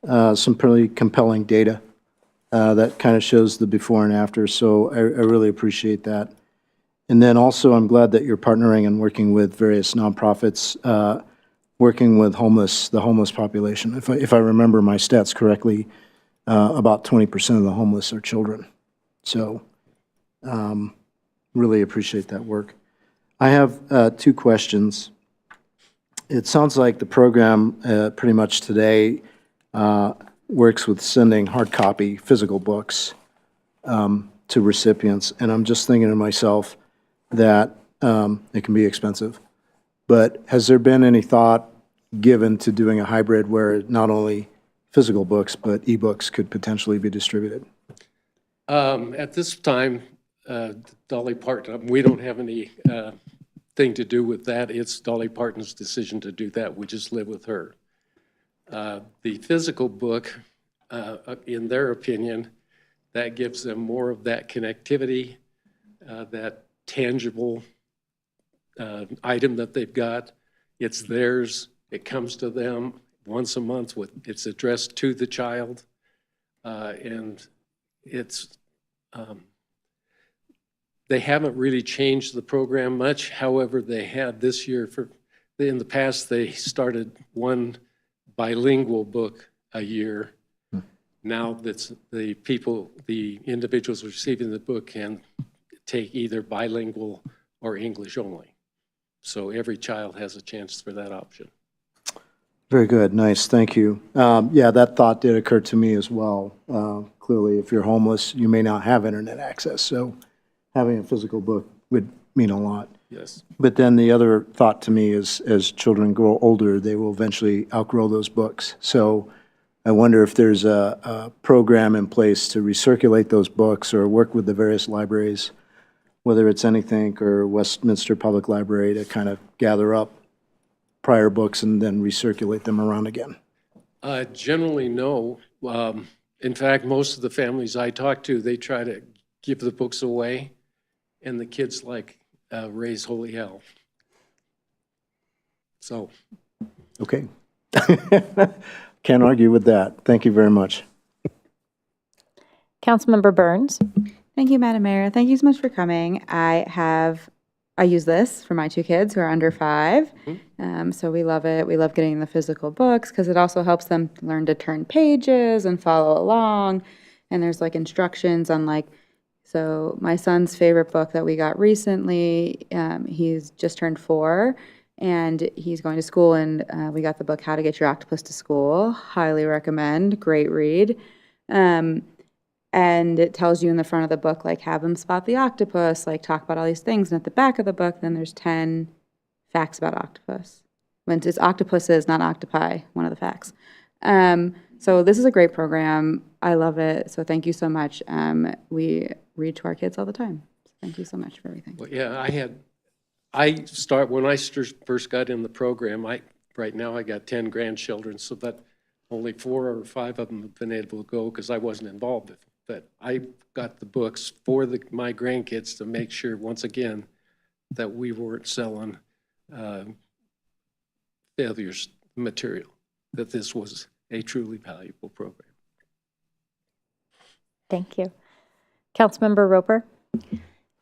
some pretty compelling data that kind of shows the before and after, so I really appreciate that. And then also, I'm glad that you're partnering and working with various nonprofits, working with the homeless population. If I remember my stats correctly, about 20% of the homeless are children. So really appreciate that work. I have two questions. It sounds like the program pretty much today works with sending hard copy physical books to recipients, and I'm just thinking to myself that it can be expensive. But has there been any thought given to doing a hybrid where not only physical books, but ebooks could potentially be distributed? At this time, Dolly Parton, we don't have any thing to do with that. It's Dolly Parton's decision to do that. We just live with her. The physical book, in their opinion, that gives them more of that connectivity, that tangible item that they've got. It's theirs. It comes to them once a month. It's addressed to the child, and it's they haven't really changed the program much. However, they had this year, in the past, they started one bilingual book a year. Now that's the individuals receiving the book can take either bilingual or English only. So every child has a chance for that option. Very good, nice, thank you. Yeah, that thought did occur to me as well. Clearly, if you're homeless, you may not have internet access, so having a physical book would mean a lot. Yes. But then the other thought to me is, as children grow older, they will eventually outgrow those books. So I wonder if there's a program in place to recirculate those books or work with the various libraries, whether it's Anythink or Westminster Public Library, to kind of gather up prior books and then recirculate them around again. Generally, no. In fact, most of the families I talk to, they try to give the books away, and the kids raise holy hell. So. Okay. Can't argue with that. Thank you very much. Councilmember Burns? Thank you, Madam Mayor. Thank you so much for coming. I use this for my two kids who are under 5. So we love it. We love getting the physical books because it also helps them learn to turn pages and follow along. And there's instructions on so my son's favorite book that we got recently, he's just turned 4 and he's going to school, and we got the book How to Get Your Octopus to School. Highly recommend. Great read. And it tells you in the front of the book, have them spot the octopus, talk about all these things. And at the back of the book, then there's 10 facts about octopus. When it's octopuses, not octopi, one of the facts. So this is a great program. I love it. So thank you so much. We read to our kids all the time. So thank you so much for everything. Well, yeah, when I first got in the program, right now I got 10 grandchildren, so that only 4 or 5 of them have been able to go because I wasn't involved with it. But I got the books for my grandkids to make sure, once again, that we weren't selling failures material, that this was a truly valuable program. Thank you. Councilmember Roper?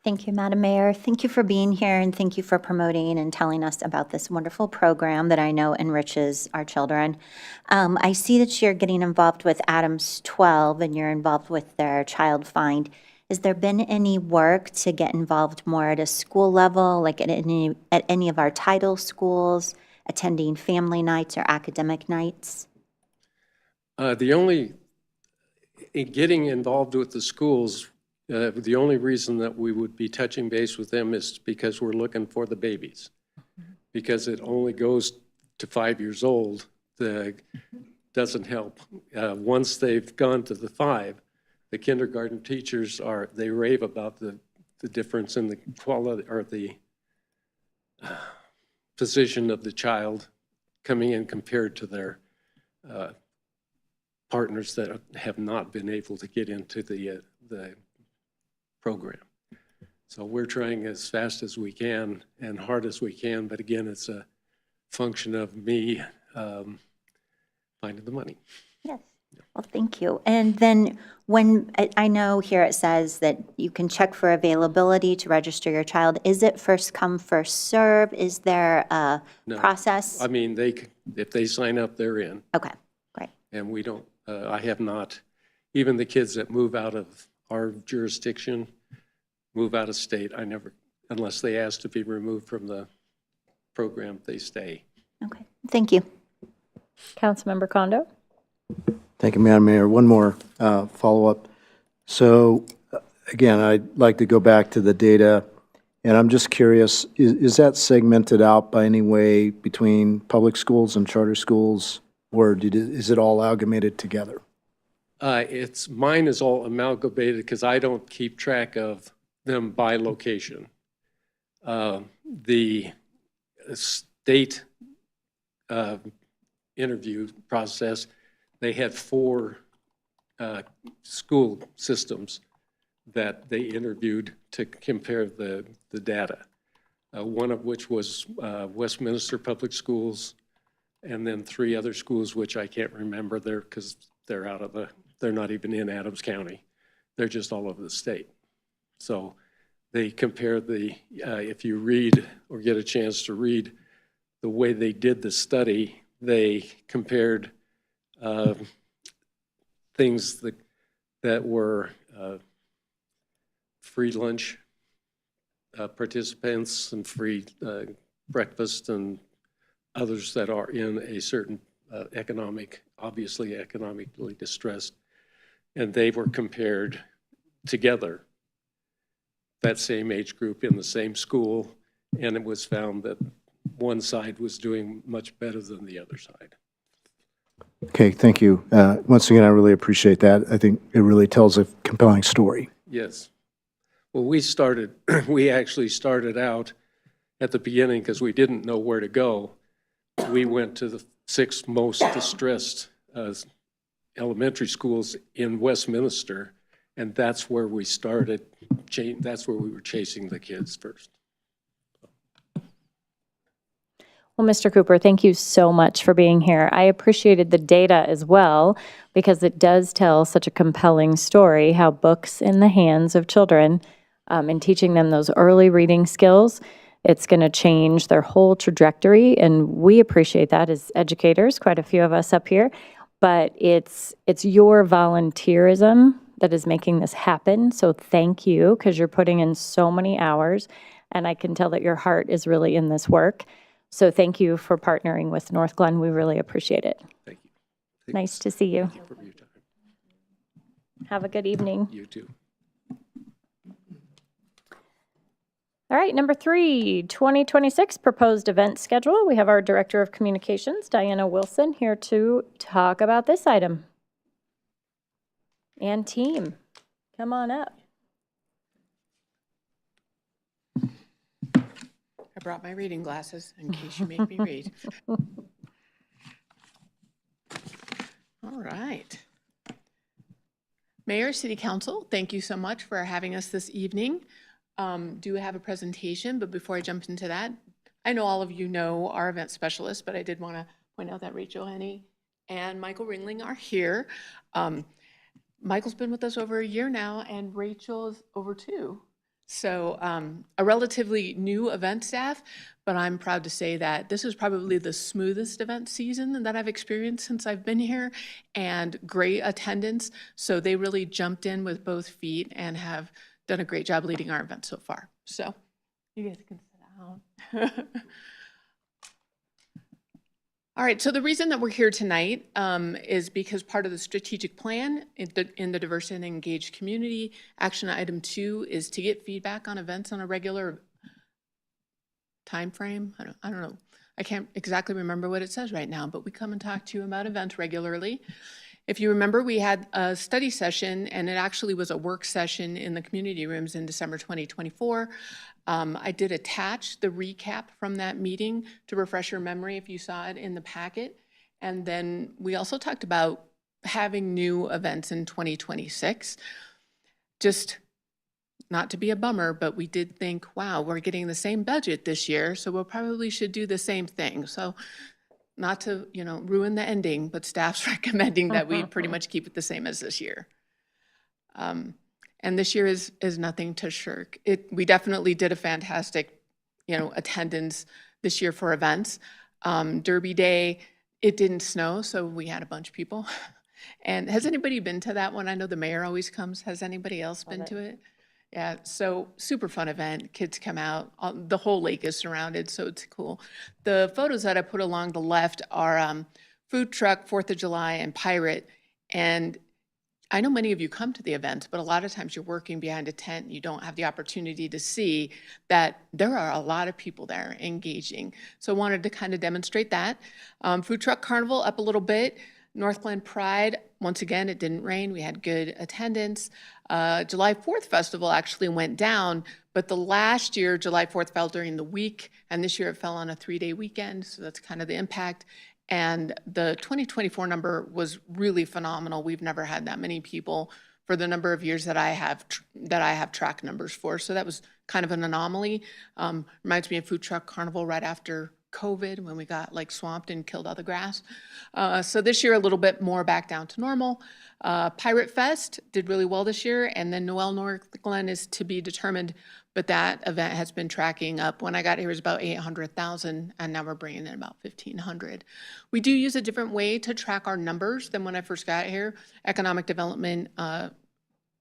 Thank you, Madam Mayor. Thank you for being here, and thank you for promoting and telling us about this wonderful program that I know enriches our children. I see that you're getting involved with Adams 12 and you're involved with their Child Find. Has there been any work to get involved more at a school level, at any of our title schools, attending family nights or academic nights? In getting involved with the schools, the only reason that we would be touching base with them is because we're looking for the babies. Because it only goes to 5 years old, doesn't help. Once they've gone to the 5, the kindergarten teachers they rave about the difference in the quality or the position of the child coming in compared to their partners that have not been able to get into the program. So we're trying as fast as we can and hard as we can, but again, it's a function of me finding the money. Yes. Well, thank you. And then when, I know here it says that you can check for availability to register your child. Is it first come, first serve? Is there a No. process? I mean, if they sign up, they're in. Okay, great. And we don't, I have not, even the kids that move out of our jurisdiction, move out of state, I never, unless they ask to be removed from the program, they stay. Okay, thank you. Councilmember Kondo? Thank you, Madam Mayor. One more follow-up. So again, I'd like to go back to the data, and I'm just curious, is that segmented out by any way between public schools and charter schools, or is it all amalgamated together? Mine is all amalgamated because I don't keep track of them by location. The state interview process, they had 4 school systems that they interviewed to compare the data. One of which was Westminster Public Schools, and then 3 other schools which I can't remember there because they're not even in Adams County. They're just all over the state. So they compare if you read or get a chance to read the way they did the study, they compared things that were free lunch participants and free breakfast and others that are in a certain obviously economically distressed. And they were compared together, that same age group in the same school, and it was found that one side was doing much better than the other side. Okay, thank you. Once again, I really appreciate that. I think it really tells a compelling story. Yes. Well, we actually started out at the beginning because we didn't know where to go. We went to the 6 most distressed elementary schools in Westminster, and that's where we started. That's where we were chasing the kids first. Well, Mr. Cooper, thank you so much for being here. I appreciated the data as well because it does tell such a compelling story how books in the hands of children and teaching them those early reading skills, it's going to change their whole trajectory. And we appreciate that as educators, quite a few of us up here. But it's your volunteerism that is making this happen. So thank you, because you're putting in so many hours. And I can tell that your heart is really in this work. So thank you for partnering with Northglenn. We really appreciate it. Thank you. Nice to see you. Thank you for your time. Have a good evening. You too. All right, number 3, 2026 proposed event schedule. We have our Director of Communications, Diana Wilson, here to talk about this item. And team, come on up. I brought my reading glasses in case you make me read. All right. Mayor, City Council, thank you so much for having us this evening. Do have a presentation, but before I jump into that, I know all of you know our event specialists, but I did want to point out that Rachel Henney and Michael Ringling are here. Michael's been with us over a year now, and Rachel is over 2. So a relatively new event staff, but I'm proud to say that this is probably the smoothest event season that I've experienced since I've been here, and great attendance. So they really jumped in with both feet and have done a great job leading our event so far. So you guys can sit down. All right, so the reason that we're here tonight is because part of the strategic plan in the diverse and engaged community, action item 2 is to get feedback on events on a regular time frame. I don't know. I can't exactly remember what it says right now, but we come and talk to you about events regularly. If you remember, we had a study session, and it actually was a work session in the community rooms in December 2024. I did attach the recap from that meeting to refresh your memory if you saw it in the packet. And then we also talked about having new events in 2026. Just not to be a bummer, but we did think, wow, we're getting the same budget this year, so we'll probably should do the same thing. So not to, ruin the ending, but staff's recommending that we pretty much keep it the same as this year. And this year is nothing to shirk. We definitely did a fantastic, attendance this year for events. Derby Day, it didn't snow, so we had a bunch of people. And has anybody been to that one? I know the mayor always comes. Has anybody else been to it? Yeah, so super fun event. Kids come out. The whole lake is surrounded, so it's cool. The photos that I put along the left are food truck, 4th of July, and pirate. And I know many of you come to the events, but a lot of times you're working behind a tent. You don't have the opportunity to see that there are a lot of people there engaging. So I wanted to kind of demonstrate that. Food truck carnival up a little bit. Northglenn Pride, once again, it didn't rain. We had good attendance. July 4th festival actually went down, but the last year, July 4th fell during the week, and this year it fell on a 3-day weekend, so that's kind of the impact. And the 2024 number was really phenomenal. We've never had that many people for the number of years that I have track numbers for, so that was kind of an anomaly. Reminds me of Food Truck Carnival right after COVID when we got swamped and killed all the grass. So this year a little bit more back down to normal. Pirate Fest did really well this year, and then Noel Northglenn is to be determined, but that event has been tracking up. When I got here it was about 800,000, and now we're bringing in about 1,500. We do use a different way to track our numbers than when I first got here. Economic Development,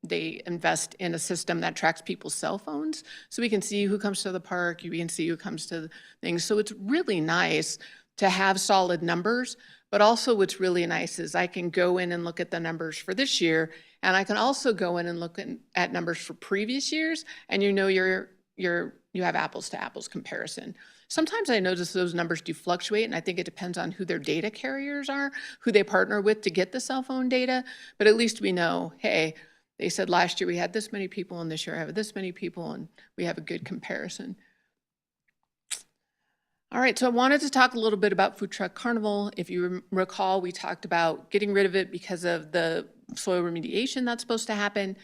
they invest in a system that tracks people's cell phones. So we can see who comes to the park, we can see who comes to things. So it's really nice to have solid numbers, but also what's really nice is I can go in and look at the numbers for this year, and I can also go in and look at numbers for previous years, and you have apples to apples comparison. Sometimes I notice those numbers do fluctuate, and I think it depends on who their data carriers are, who they partner with to get the cell phone data, but at least we know, hey, they said last year we had this many people, and this year I have this many people, and we have a good comparison. All right, so I wanted to talk a little bit about Food Truck Carnival. If you recall, we talked about getting rid of it because of the soil remediation that's supposed to happen,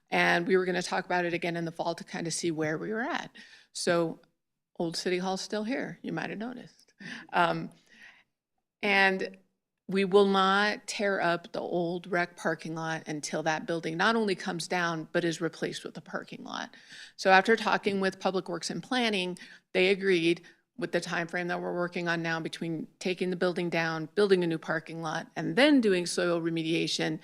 and we were going to talk about it again in the fall to kind of see where we were at. So Old City Hall's still here, you might have noticed. And we will not tear up the old rec parking lot until that building not only comes down, but is replaced with a parking lot. So after talking with Public Works and Planning, they agreed with the time frame that we're working on now between taking the building down, building a new parking lot, and then doing soil remediation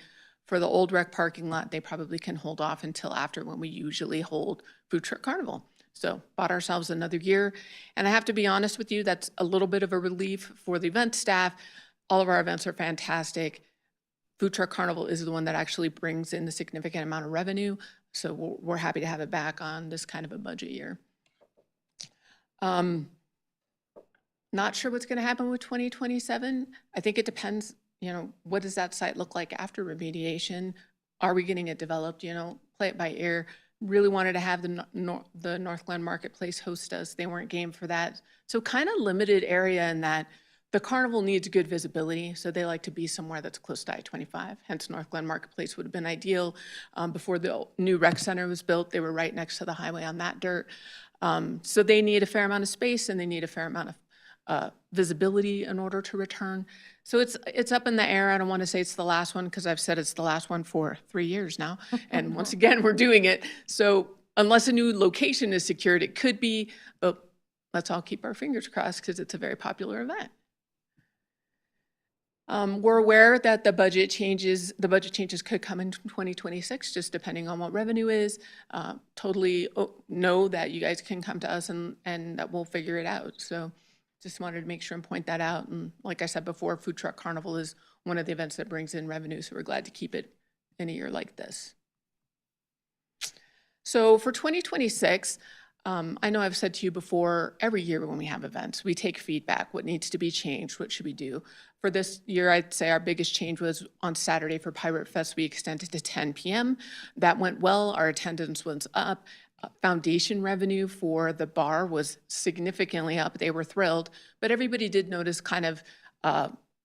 for the old rec parking lot. They probably can hold off until after when we usually hold Food Truck Carnival. So bought ourselves another year. And I have to be honest with you, that's a little bit of a relief for the event staff. All of our events are fantastic. Food Truck Carnival is the one that actually brings in the significant amount of revenue. So we're happy to have it back on this kind of a budget year. Not sure what's going to happen with 2027. I think it depends, what does that site look like after remediation? Are we getting it developed? Play it by ear. Really wanted to have the Northglenn Marketplace host us. They weren't game for that. So kind of limited area in that the carnival needs good visibility, so they like to be somewhere that's close to I-25. Hence, Northglenn Marketplace would have been ideal. Before the new rec center was built, they were right next to the highway on that dirt. So they need a fair amount of space, and they need a fair amount of visibility in order to return. So it's up in the air. I don't want to say it's the last one because I've said it's the last one for 3 years now. And once again, we're doing it. So unless a new location is secured, it could be, but let's all keep our fingers crossed because it's a very popular event. We're aware that the budget changes could come in 2026, just depending on what revenue is. Totally know that you guys can come to us and that we'll figure it out. So just wanted to make sure and point that out. And like I said before, Food Truck Carnival is one of the events that brings in revenue, so we're glad to keep it in a year like this. So for 2026, I know I've said to you before, every year when we have events, we take feedback, what needs to be changed, what should we do? For this year, I'd say our biggest change was on Saturday for Pirate Fest, we extended to 10 p.m. That went well, our attendance was up. Foundation revenue for the bar was significantly up. They were thrilled, but everybody did notice kind of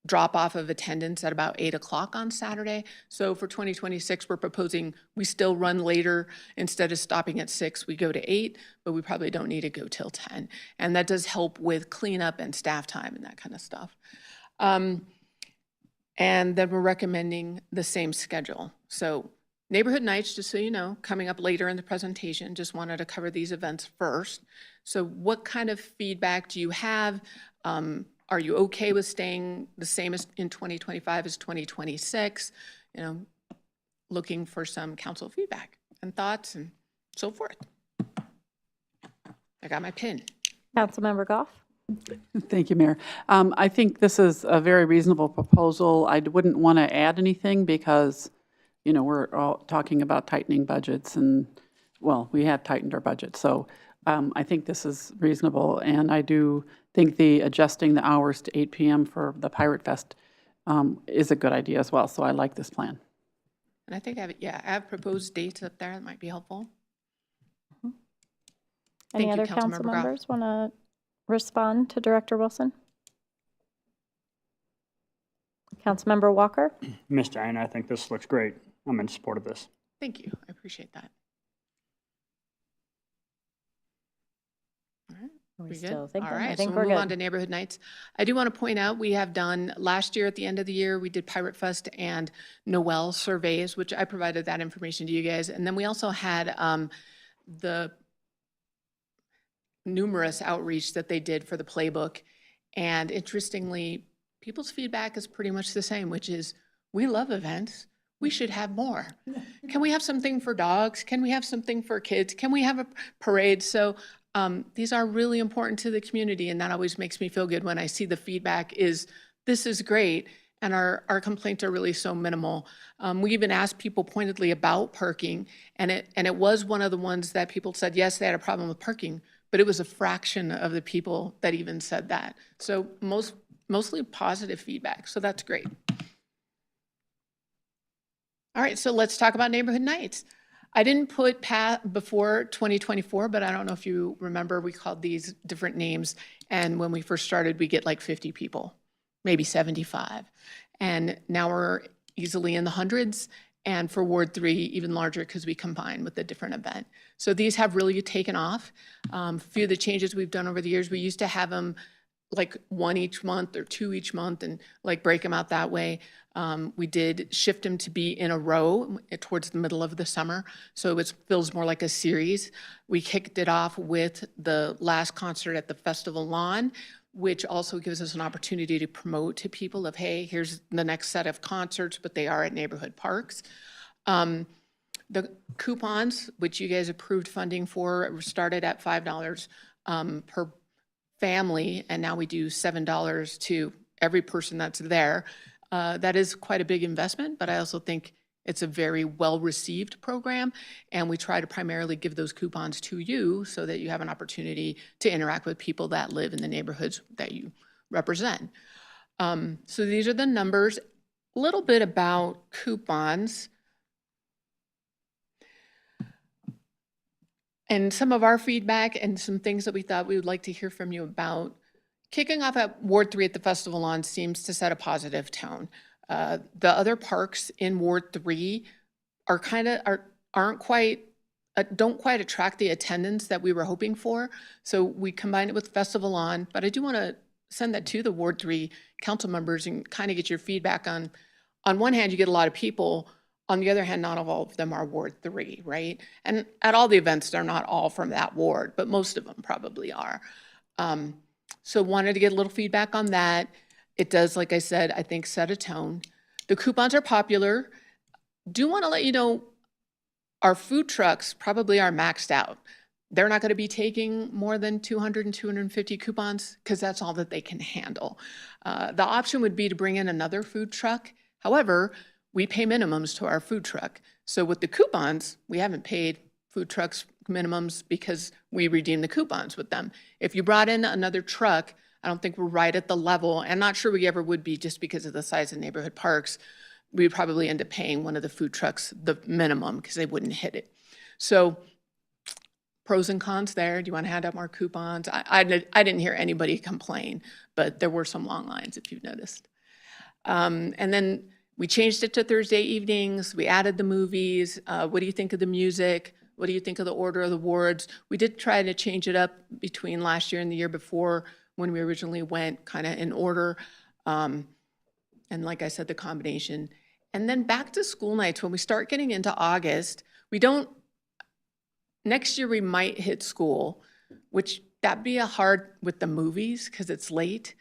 drop off of attendance at about 8 o'clock on Saturday. So for 2026, we're proposing we still run later. Instead of stopping at 6, we go to 8, but we probably don't need to go till 10. And that does help with cleanup and staff time and that kind of stuff. And then we're recommending the same schedule. So neighborhood nights, just so you know, coming up later in the presentation, just wanted to cover these events first. So what kind of feedback do you have? Are you okay with staying the same as in 2025 as 2026? You know, looking for some council feedback and thoughts and so forth. I got my pin. Councilmember Goff? Thank you, Mayor. I think this is a very reasonable proposal. I wouldn't want to add anything because, you know, we're all talking about tightening budgets and, well, we have tightened our budget. So I think this is reasonable, and I do think the adjusting the hours to 8 p.m. for the Pirate Fest is a good idea as well. So I like this plan. And I think I have proposed dates up there that might be helpful. Any Thank you, other Councilmember council Goff. members want to respond to Director Wilson? Councilmember Walker? Ms. Jane, I think this looks great. I'm in support of this. Thank you. I appreciate that. All right. Are we We still good? thinking? All I right, think so we're we'll move good. on to neighborhood nights. I do want to point out, we have done, last year at the end of the year, we did Pirate Fest and Noel surveys, which I provided that information to you guys. And then we also had the numerous outreach that they did for the playbook. And interestingly, people's feedback is pretty much the same, which is, we love events. We should have more. Can we have something for dogs? Can we have something for kids? Can we have a parade? So these are really important to the community, and that always makes me feel good when I see the feedback is, this is great, and our complaints are really so minimal. We even asked people pointedly about parking, and it was one of the ones that people said, yes, they had a problem with parking, but it was a fraction of the people that even said that. So mostly positive feedback, so that's great. All right, so let's talk about neighborhood nights. I didn't put before 2024, but I don't know if you remember, we called these different names. And when we first started, we get like 50 people, maybe 75. And now we're easily in the hundreds. And for Ward 3, even larger because we combine with a different event. So these have really taken off. A few of the changes we've done over the years, we used to have them like 1 each month or 2 each month and like break them out that way. We did shift them to be in a row towards the middle of the summer, so it feels more like a series. We kicked it off with the last concert at the festival lawn, which also gives us an opportunity to promote to people of, hey, here's the next set of concerts, but they are at neighborhood parks. The coupons, which you guys approved funding for, started at $5 per family, and now we do $7 to every person that's there. That is quite a big investment, but I also think it's a very well-received program, and we try to primarily give those coupons to you so that you have an opportunity to interact with people that live in the neighborhoods that you represent. So these are the numbers. A little bit about coupons. And some of our feedback and some things that we thought we would like to hear from you about. Kicking off at Ward 3 at the Festival Lawn seems to set a positive tone. The other parks in Ward 3 don't quite attract the attendance that we were hoping for. So we combined it with Festival Lawn, but I do want to send that to the Ward 3 council members and kind of get your feedback on one hand, you get a lot of people. On the other hand, not all of them are Ward 3, right? And at all the events, they're not all from that ward, but most of them probably are. So wanted to get a little feedback on that. It does, like I said, I think set a tone. The coupons are popular. Do want to let you know, our food trucks probably are maxed out. They're not going to be taking more than 200 and 250 coupons because that's all that they can handle. The option would be to bring in another food truck. However, we pay minimums to our food truck. So with the coupons, we haven't paid food trucks minimums because we redeem the coupons with them. If you brought in another truck, I don't think we're right at the level, and not sure we ever would be just because of the size of neighborhood parks. We'd probably end up paying one of the food trucks the minimum because they wouldn't hit it. So pros and cons there. Do you want to hand out more coupons? I didn't hear anybody complain, but there were some long lines if you've noticed. And then we changed it to Thursday evenings. We added the movies. What do you think of the music? What do you think of the order of the awards? We did try to change it up between last year and the year before when we originally went kind of in order. And like I said, the combination. And then back to school nights, when we start getting into August, next year we might hit school, which that'd be hard with the movies because it's late.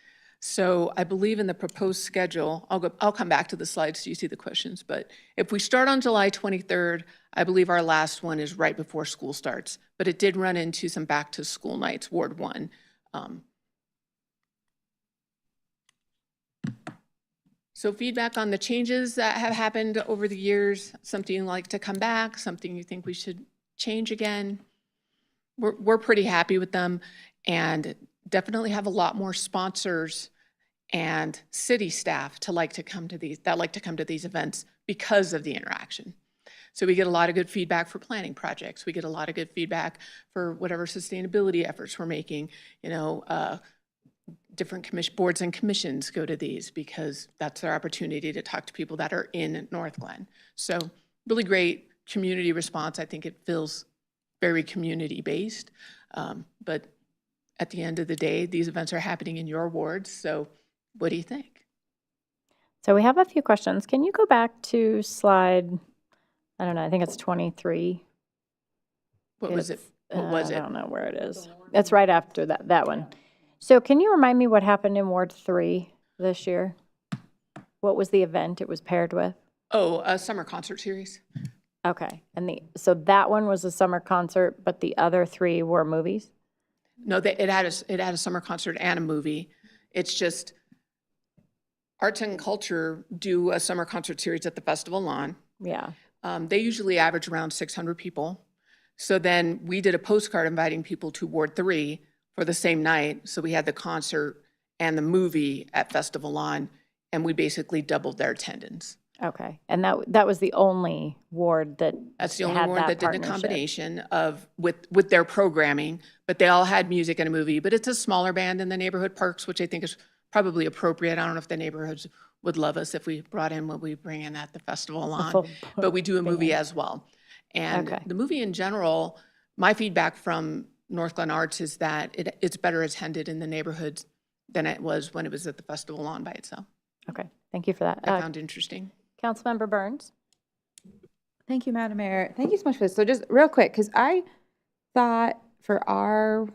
So I believe in the proposed schedule, I'll come back to the slides so you see the questions, but if we start on July 23rd, I believe our last one is right before school starts, but it did run into some back to school nights, Ward 1. So feedback on the changes that have happened over the years, something you'd like to come back, something you think we should change again. We're pretty happy with them and definitely have a lot more sponsors and city staff that like to come to these events because of the interaction. So we get a lot of good feedback for planning projects. We get a lot of good feedback for whatever sustainability efforts we're making. Different boards and commissions go to these because that's their opportunity to talk to people that are in Northglenn. So really great community response. I think it feels very community-based, but at the end of the day, these events are happening in your wards, so what do you think? So we have a few questions. Can you go back to slide, I don't know, I think it's 23. What was it? What was it? I don't know where it is. It's right after that one. So can you remind me what happened in Ward 3 this year? What was the event it was paired with? Oh, a summer concert series. Okay, so that one was a summer concert, but the other 3 were movies? No, it had a summer concert and a movie. It's just Arts and Culture do a summer concert series at the festival lawn. Yeah. They usually average around 600 people. So then we did a postcard inviting people to Ward 3 for the same night. So we had the concert and the movie at festival lawn, and we basically doubled their attendance. Okay, and that was the only ward that That's the only had ward that did the partnership. combination of with their programming, but they all had music and a movie. But it's a smaller band than the neighborhood parks, which I think is probably appropriate. I don't know if the neighborhoods would love us if we brought in what we bring in at the festival lawn, but we do a movie as well. And the movie in general, my feedback from Northglenn Arts is that it's better attended in the neighborhoods than it was when it was at the festival lawn by itself. Okay, thank you for that. I found interesting. Councilmember Burns? Thank you, Madam Mayor. Thank you so much for this. So just real quick, because I thought for our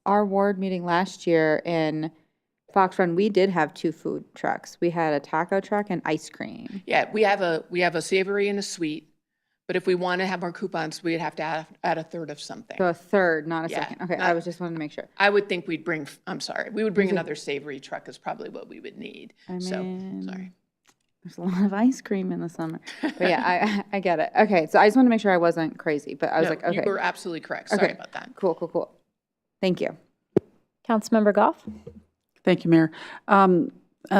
ward meeting last year in Fox Run, we did have 2 food trucks. We had a taco truck and ice cream. Yeah, we have a savory and a sweet, but if we want to have more coupons, we'd have to add a third of something. So a third, not a Yeah, second. Okay, not- I was just wanting to make sure. I would think we would bring another savory truck is probably what we would need. Sorry. There's a lot of ice cream in the summer. But yeah, I get it. Okay, so I just wanted to make sure I wasn't crazy, but I was like, okay. You were absolutely correct. Sorry about that. Cool. Thank you. Councilmember Goff? Thank you, Mayor.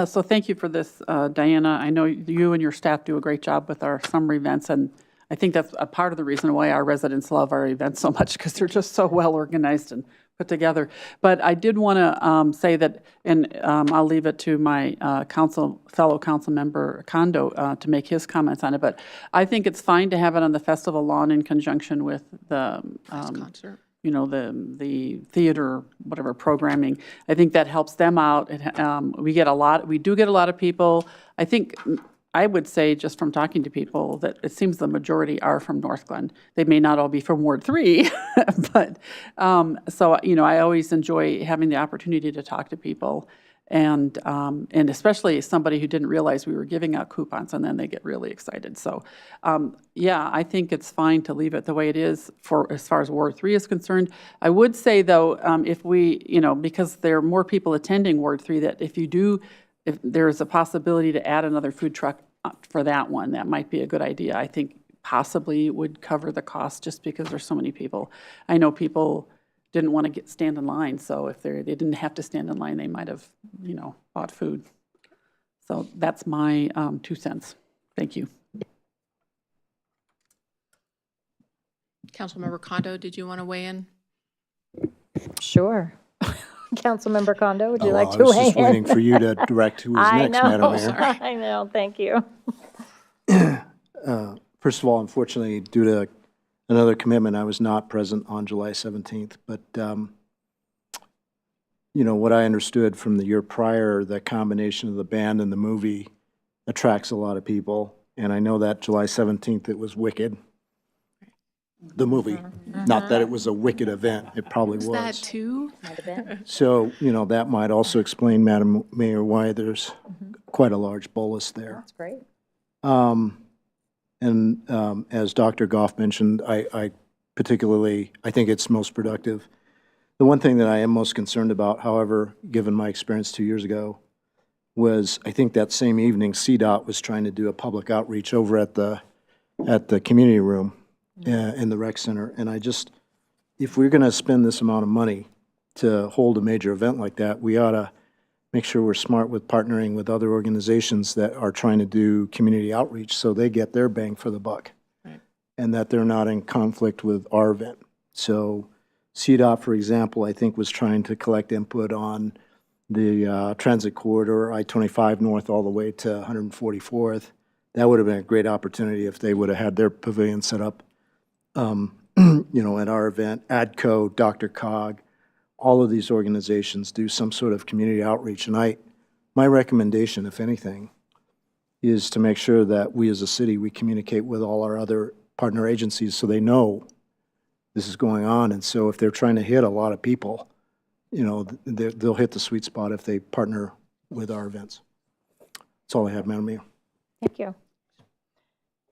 So thank you for this, Diana. I know you and your staff do a great job with our summer events, and I think that's a part of the reason why our residents love our events so much, because they're just so well organized and put together. But I did want to say that, and I'll leave it to my fellow council member Kondo to make his comments on it, but I think it's fine to have it on the festival lawn in conjunction with the Concert. the theater, whatever programming. I think that helps them out. We do get a lot of people. I would say, just from talking to people, that it seems the majority are from Northglenn. They may not all be from Ward 3, but, so, I always enjoy having the opportunity to talk to people, and especially somebody who didn't realize we were giving out coupons, and then they get really excited. So, yeah, I think it's fine to leave it the way it is as far as Ward 3 is concerned. I would say, though, if we, because there are more people attending Ward 3, that if there's a possibility to add another food truck for that one, that might be a good idea. I think possibly would cover the cost just because there's so many people. I know people didn't want to stand in line, so if they didn't have to stand in line, they might have, bought food. So that's my 2 cents. Thank you. Councilmember Kondo, did you want to weigh in? Sure. Councilmember Kondo, would you Oh, like I to was weigh just in? waiting for you to direct who was I next, know, Madam Mayor. I know, thank you. First of all, unfortunately, due to another commitment, I was not present on July 17th. But, what I understood from the year prior, the combination of the band and the movie attracts a lot of people. And I know that July 17th, it was Wicked, the movie. Not that it was a wicked event, it probably Was that was. too? Might have been. So, that might also explain, Madam Mayor, why there's quite a large bolus there. That's great. And as Dr. Goff mentioned, I particularly, I think it's most productive. The one thing that I am most concerned about, however, given my experience 2 years ago, was I think that same evening, CDOT was trying to do a public outreach over at the community room in the rec center. And if we're going to spend this amount of money to hold a major event like that, we ought to make sure we're smart with partnering with other organizations that are trying to do community outreach so they get their bang for the buck. Right. And that they're not in conflict with our event. So CDOT, for example, I think was trying to collect input on the transit corridor, I-25 north all the way to 144th. That would have been a great opportunity if they would have had their pavilion set up, at our event. ADCO, Dr. Cog, all of these organizations do some sort of community outreach. And my recommendation, if anything, is to make sure that we as a city, we communicate with all our other partner agencies so they know this is going on. And so if they're trying to hit a lot of people, they'll hit the sweet spot if they partner with our events. That's all I have, Madam Mayor. Thank you.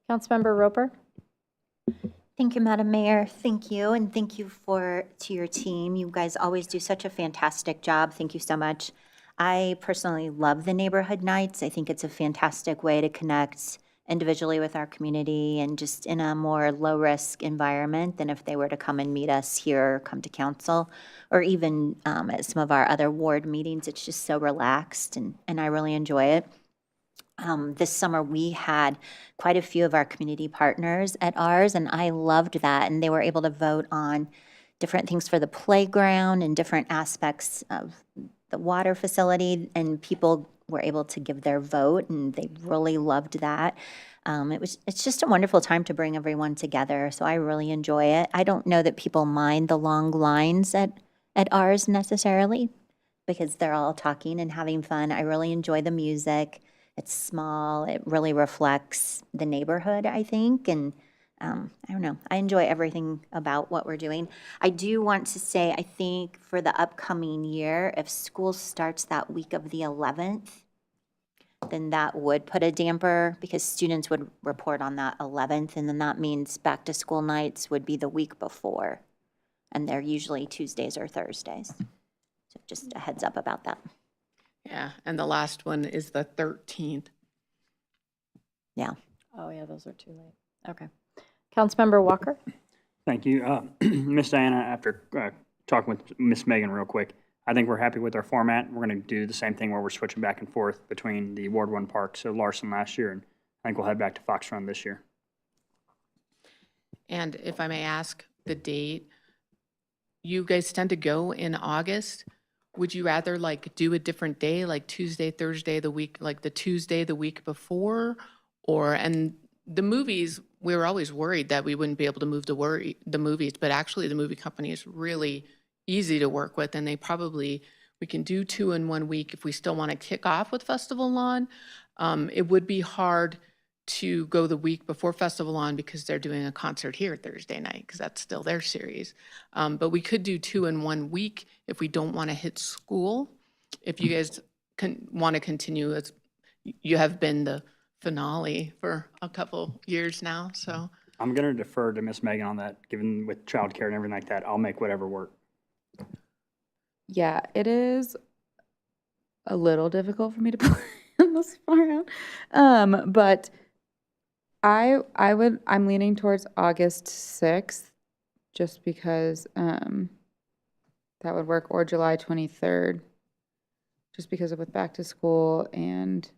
Councilmember Roper? Thank you, Madam Mayor. Thank you, and thank you to your team. You guys always do such a fantastic job. Thank you so much. I personally love the neighborhood nights. I think it's a fantastic way to connect individually with our community and just in a more low-risk environment than if they were to come and meet us here or come to council, or even at some of our other ward meetings. It's just so relaxed, and I really enjoy it. This summer, we had quite a few of our community partners at ours, and I loved that. And they were able to vote on different things for the playground and different aspects of the water facility, and people were able to give their vote, and they really loved that. It's just a wonderful time to bring everyone together, so I really enjoy it. I don't know that people mind the long lines at ours necessarily, because they're all talking and having fun. I really enjoy the music. It's small. It really reflects the neighborhood, I think, and I don't know. I enjoy everything about what we're doing. I do want to say, I think for the upcoming year, if school starts that week of the 11th, then that would put a damper because students would report on that 11th, and then that means back to school nights would be the week before, and they're usually Tuesdays or Thursdays. So just a heads up about that. Yeah, and the last one is the 13th. Yeah. Oh, yeah, those are too late. Okay. Councilmember Walker? Thank you. Miss Diana, after talking with Miss Megan real quick, I think we're happy with our format. We're going to do the same thing where we're switching back and forth between the Ward 1 park, so Larson last year, and I think we'll head back to Fox Run this year. And if I may ask the date, you guys tend to go in August. Would you rather do a different day, like Tuesday, Thursday, the week, like the Tuesday the week before? And the movies, we were always worried that we wouldn't be able to move the movies, but actually the movie company is really easy to work with, and we can do 2 in 1 week if we still want to kick off with Festival Lawn. It would be hard to go the week before Festival Lawn because they're doing a concert here Thursday night, because that's still their series. But we could do 2 in 1 week if we don't want to hit school. If you guys want to continue, you have been the finale for a couple years now, so. I'm going to defer to Miss Megan on that, given with childcare and everything like that. I'll make whatever work. Yeah, it is a little difficult for me to plan this far out. But I'm leaning towards August 6th, just because that would work, or July 23rd, just because of with back to school and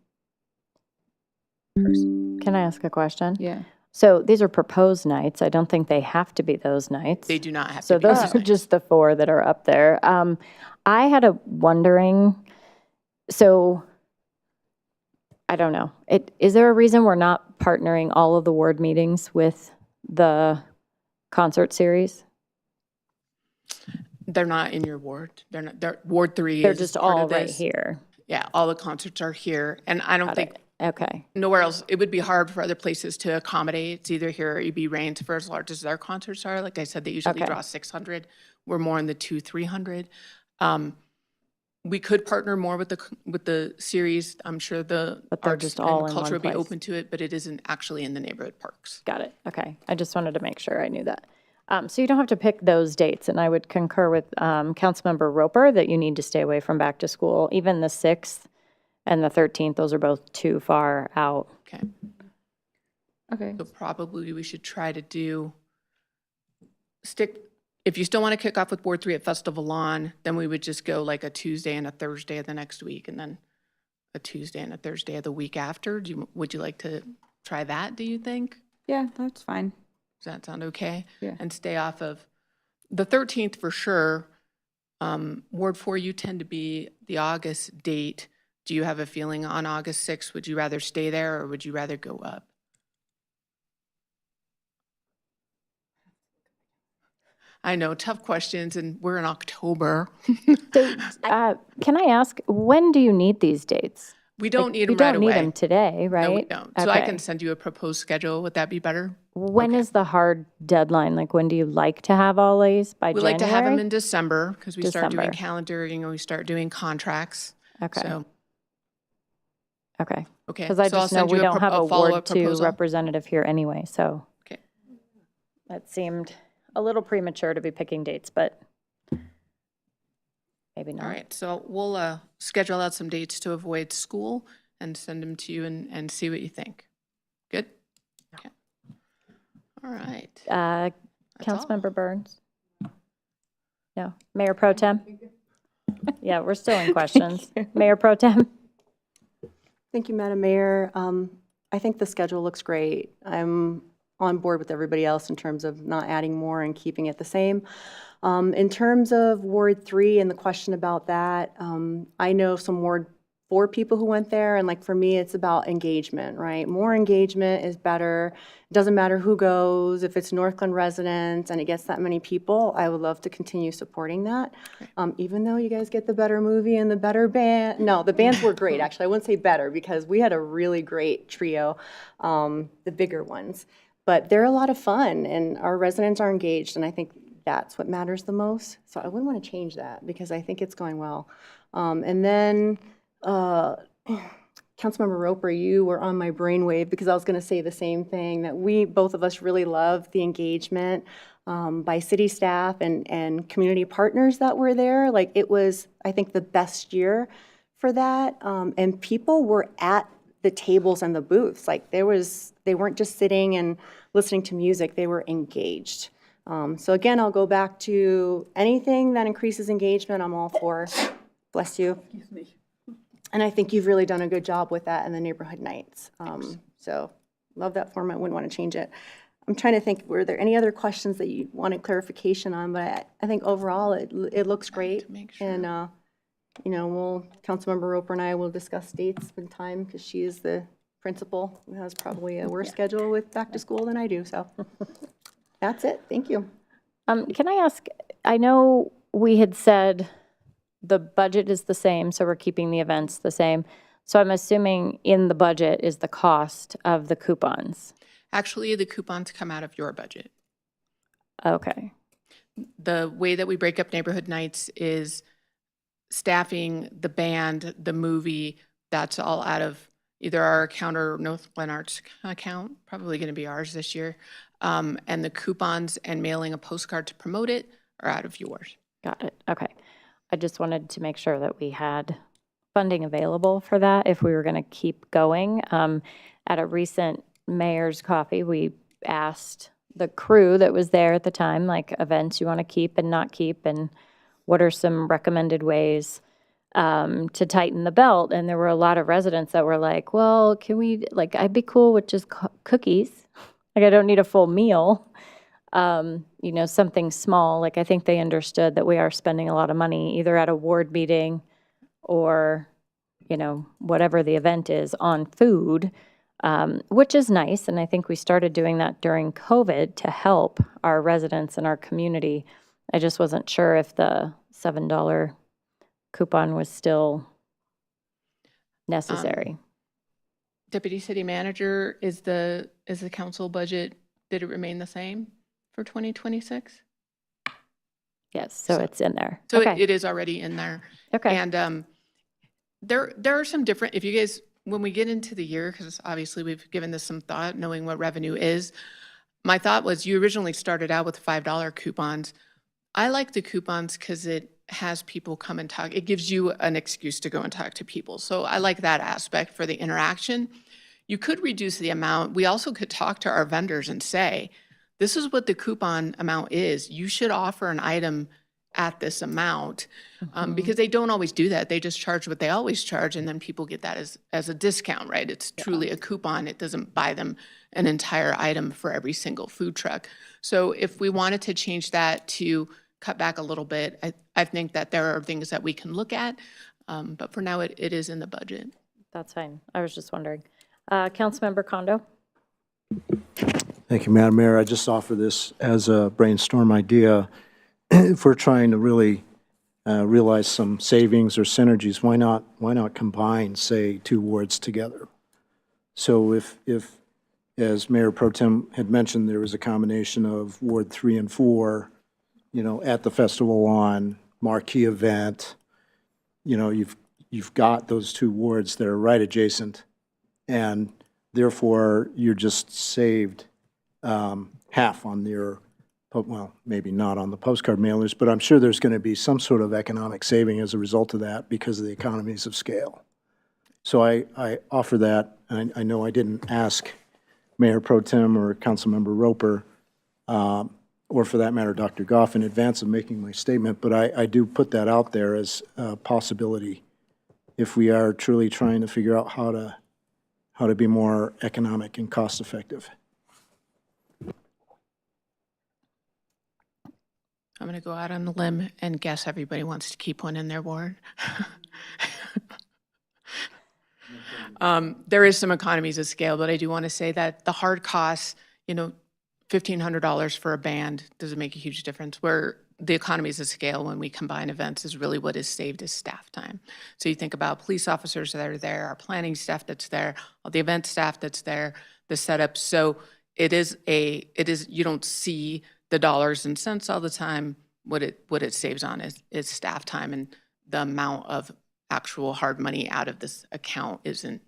Can I ask a question? yeah. So these are proposed nights. I don't think they have to be those nights. They do not have So to be those those are nights. just the 4 that are up there. I had a wondering, so I don't know. Is there a reason we're not partnering all of the ward meetings with the concert series? They're not in your ward. They're not, Ward 3 They're is just part all of right this. here. Yeah, all the concerts are here, and I don't think Okay. nowhere else, it would be hard for other places to accommodate. It's either here or EB Reigns for as large as their concerts are. Like I said, they usually Okay. draw 600. We're more in the 200-300. We could partner more with the series. I'm sure the But they're arts just all and in culture one would be place. open to it, but it isn't actually in the neighborhood parks. Got it. Okay. I just wanted to make sure I knew that. So you don't have to pick those dates, and I would concur with Councilmember Roper that you need to stay away from back to school. Even the 6th and the 13th, those are both too far out. Okay. Okay. So probably we should try to if you still want to kick off with Ward 3 at Festival Lawn, then we would just go like a Tuesday and a Thursday of the next week, and then a Tuesday and a Thursday of the week after. Would you like to try that, do you think? Yeah, that's fine. Does that sound okay? Yeah. And stay off of the 13th for sure. Ward 4, you tend to be the August date. Do you have a feeling on August 6th? Would you rather stay there or would you rather go up? I know, tough questions, and we're in October. So, can I ask, when do you need these dates? We don't need them You right don't need away. them today, right? No, we don't. So I Okay. can send you a proposed schedule. Would that be better? When is the hard deadline? Like, when do you like to have all these? By We January? like to have them in December because we start doing December. calendaring and we start doing contracts. Okay. So, Okay. okay. Because I So I'll just know send we you don't have a follow-up Ward 2 proposal. representative here anyway, so. Okay. That seemed a little premature to be picking dates, but maybe not. All right. So we'll schedule out some dates to avoid school and send them to you and see what you think. Good? Okay. All right. That's all. Councilmember Burns? No. Mayor Pro Tem? Yeah, we're still in questions. Mayor Pro Tem? Thank you, Madam Mayor. I think the schedule looks great. I'm on board with everybody else in terms of not adding more and keeping it the same. In terms of Ward 3 and the question about that, I know some Ward 4 people who went there, and like for me, it's about engagement, right? More engagement is better. It doesn't matter who goes. If it's Northglenn residents and it gets that many people, I would love to continue supporting that. Even though you guys get the better movie and the better band. No, the bands were great, actually. I wouldn't say better because we had a really great trio, the bigger ones. But they're a lot of fun and our residents are engaged, and I think that's what matters the most. So I wouldn't want to change that because I think it's going well. And then Councilmember Roper, you were on my brainwave because I was going to say the same thing, that both of us really love the engagement by city staff and community partners that were there. Like, it was, I think, the best year for that. And people were at the tables and the booths. Like, they weren't just sitting and listening to music, they were engaged. So again, I'll go back to anything that increases engagement, I'm all for. Bless you. Excuse me. And I think you've really done a good job with that in the neighborhood nights. So love that format, wouldn't want to change it. I'm trying to think, were there any other questions that you wanted clarification on? But I think overall, it looks great. And, you know, Councilmember Roper and I will discuss dates and time because she is the principal who has probably a worse schedule with back to school than I do. So that's it. Thank you. Can I ask, I know we had said the budget is the same, so we're keeping the events the same. So I'm assuming in the budget is the cost of the coupons. Actually, the coupons come out of your budget. Okay. The way that we break up neighborhood nights is staffing, the band, the movie, that's all out of either our account or Northglenn Arts account, probably going to be ours this year. And the coupons and mailing a postcard to promote it are out of yours. Got it. Okay. I just wanted to make sure that we had funding available for that if we were going to keep going. At a recent mayor's coffee, we asked the crew that was there at the time, like, events you want to keep and not keep, and what are some recommended ways to tighten the belt. And there were a lot of residents that were like, well, can we, like, I'd be cool with just cookies Like, I don't need a full meal. Something small. Like, I think they understood that we are spending a lot of money either at a ward meeting or, whatever the event is on food, which is nice. And I think we started doing that during COVID to help our residents and our community. I just wasn't sure if the $7 coupon was still necessary. Deputy City Manager, is the council budget, did it remain the same for 2026? Yes, so it's in there. So Okay. it is already in there. Okay. And there are some different, if you guys, when we get into the year, because obviously we've given this some thought, knowing what revenue is, my thought was you originally started out with $5 coupons. I like the coupons because it has people come and talk. It gives you an excuse to go and talk to people. So I like that aspect for the interaction. You could reduce the amount. We also could talk to our vendors and say, this is what the coupon amount is. You should offer an item at this amount, because they don't always do that. They just charge what they always charge, and then people get that as a discount, right? It's truly a coupon. It doesn't buy them an entire item for every single food truck. So if we wanted to change that to cut back a little bit, I think that there are things that we can look at, but for now, it is in the budget. That's fine. I was just wondering. Councilmember Kondo? Thank you, Madam Mayor. I just offer this as a brainstorm idea. If we're trying to really realize some savings or synergies, why not combine, say, two wards together? So if as Mayor Pro Tem had mentioned, there was a combination of Ward 3 and 4, at the festival lawn, marquee event, you've got those two wards that are right adjacent, and therefore you're just saved half on your, well, maybe not on the postcard mailers, but I'm sure there's going to be some sort of economic saving as a result of that because of the economies of scale. So I offer that, and I know I didn't ask Mayor Pro Tem or Councilmember Roper, or for that matter, Dr. Goff, in advance of making my statement, but I do put that out there as a possibility if we are truly trying to figure out how to be more economic and cost effective. I'm going to go out on the limb and guess everybody wants to keep one in their ward. There is some economies of scale, but I do want to say that the hard costs, $1,500 for a band doesn't make a huge difference. Where the economies of scale when we combine events is really what is saved is staff time. So you think about police officers that are there, our planning staff that's there, all the event staff that's there, the setup. So it is you don't see the dollars and cents all the time. What it saves on is staff time, and the amount of actual hard money out of this account isn't,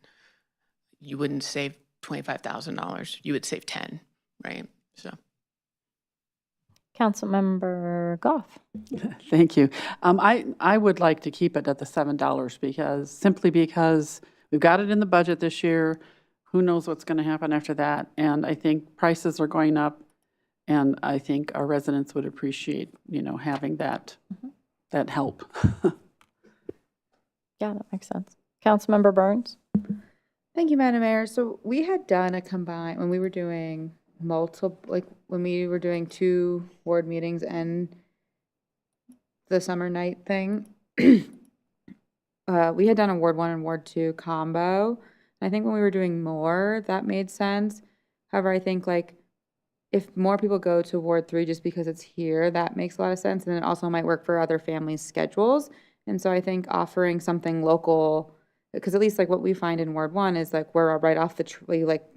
you wouldn't save $25,000, you would save 10, right? So. Councilmember Goff? Thank you. I would like to keep it at the $7 simply because we've got it in the budget this year. Who knows what's going to happen after that? And I think prices are going up, and I think our residents would appreciate, having that help. Yeah, that makes sense. Councilmember Burns? Thank you, Madam Mayor. So we had done a combined, when we were doing when we were doing 2 ward meetings and the summer night thing, we had done a Ward 1 and Ward 2 combo. I think when we were doing more, that made sense. However, I think if more people go to Ward 3 just because it's here, that makes a lot of sense. And it also might work for other families' schedules. And so I think offering something local, because at least what we find in Ward 1 is we're right off the,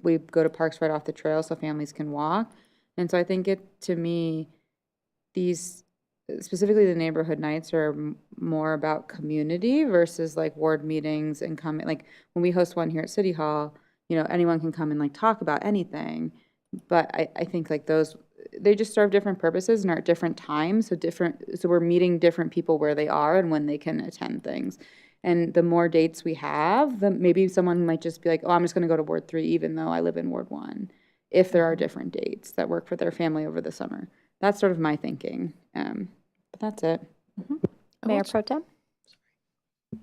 we go to parks right off the trail so families can walk. And so I think to me, these, specifically the neighborhood nights are more about community versus ward meetings and coming, when we host one here at City Hall, anyone can come and talk about anything. But I think those, they just serve different purposes and are at different times. So we're meeting different people where they are and when they can attend things. And the more dates we have, maybe someone might just be I'm just going to go to Ward 3 even though I live in Ward 1, if there are different dates that work for their family over the summer. That's sort of my thinking. But that's it. Mayor Pro Tem?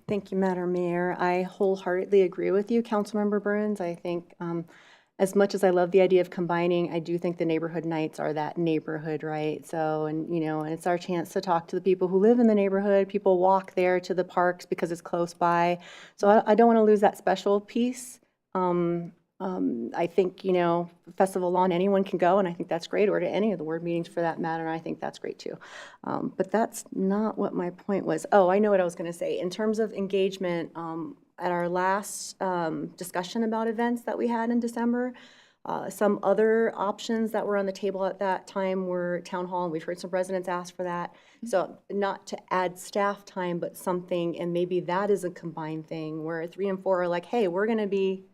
Thank you, Madam Mayor. I wholeheartedly agree with you, Councilmember Burns. I think as much as I love the idea of combining, I do think the neighborhood nights are that neighborhood, right? So, and it's our chance to talk to the people who live in the neighborhood. People walk there to the parks because it's close by. So I don't want to lose that special piece. I think, Festival Lawn, anyone can go, and I think that's great, or to any of the ward meetings for that matter, and I think that's great too. But that's not what my point was. Oh, I know what I was going to say. In terms of engagement, at our last discussion about events that we had in December, some other options that were on the table at that time were town hall, and we've heard some residents ask for that. So not to add staff time, but something, and maybe that is a combined thing where 3 and 4 are like, hey, we're going to be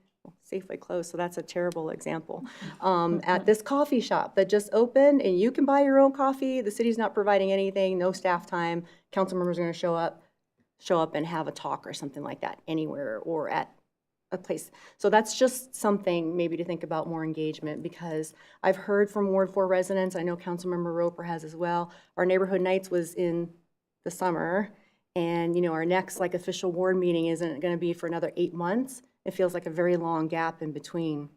Safeway closed, so that's a terrible example. At this coffee shop that just opened, and you can buy your own coffee. The city's not providing anything, no staff time. Council members are going to show up and have a talk or something like that anywhere or at a place. So that's just something maybe to think about, more engagement, because I've heard from Ward 4 residents, I know Councilmember Roper has as well, our neighborhood nights was in the summer, and our next official ward meeting isn't going to be for another 8 months. It feels like a very long gap in between.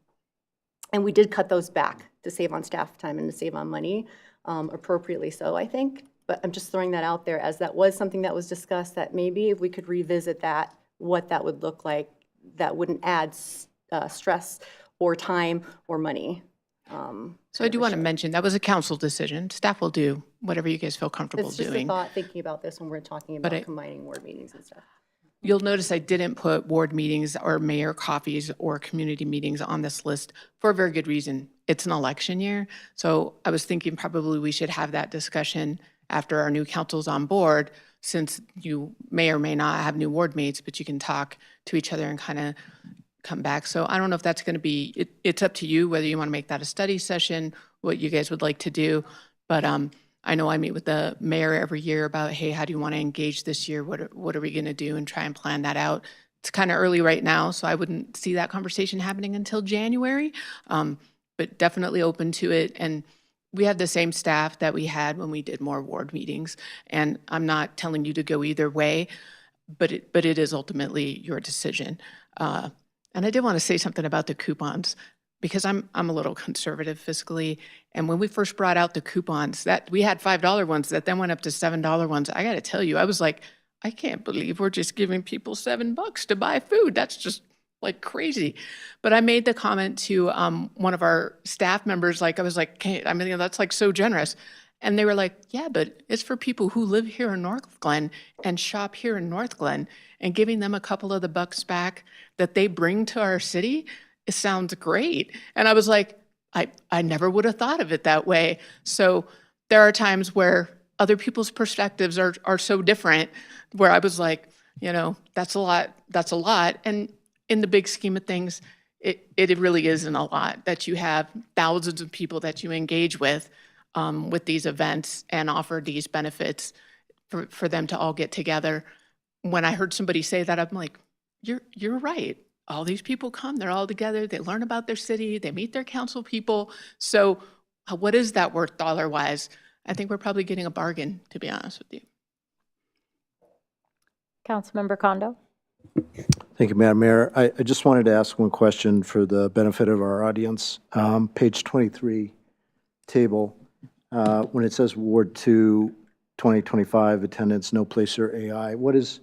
And we did cut those back to save on staff time and to save on money appropriately. So I think, but I'm just throwing that out there as that was something that was discussed, that maybe if we could revisit that, what that would look like, that wouldn't add stress or time or money. So I do want to mention, that was a council decision. Staff will do whatever you guys feel comfortable It's just doing. a thought thinking about this when we're talking about combining ward meetings and stuff. You'll notice I didn't put ward meetings or mayor coffees or community meetings on this list for a very good reason. It's an election year. So I was thinking probably we should have that discussion after our new council's on board, since you may or may not have new ward mates, but you can talk to each other and kind of come back. So I don't know if that's going to be, it's up to you whether you want to make that a study session, what you guys would like to do. But I know I meet with the mayor every year about, hey, how do you want to engage this year? What are we going to do, and try and plan that out. It's kind of early right now, so I wouldn't see that conversation happening until January, but definitely open to it. And we have the same staff that we had when we did more ward meetings, and I'm not telling you to go either way, but it is ultimately your decision. And I did want to say something about the coupons, because I'm a little conservative fiscally. And when we first brought out the coupons, that we had $5 ones that then went up to $7 ones, I got to tell you, I was like, I can't believe we're just giving people $7 to buy food. That's just like crazy. But I made the comment to one of our staff members, I was like, hey, that's like so generous. And they were like, yeah, but it's for people who live here in Northglenn and shop here in Northglenn, and giving them a couple of the bucks back that they bring to our city, it sounds great. And I was like, I never would have thought of it that way. So there are times where other people's perspectives are so different, where I was like, that's a lot. And in the big scheme of things, it really isn't a lot that you have thousands of people that you engage with these events and offer these benefits for them to all get together. When I heard somebody say that, I'm like, you're right. All these people come, they're all together, they learn about their city, they meet their council people. So what is that worth dollar-wise? I think we're probably getting a bargain, to be honest with you. Councilmember Kondo. Thank you, Madam Mayor. I just wanted to ask one question for the benefit of our audience. Page 23, table, when it says Ward 2, 2025 attendance, no placer AI, what is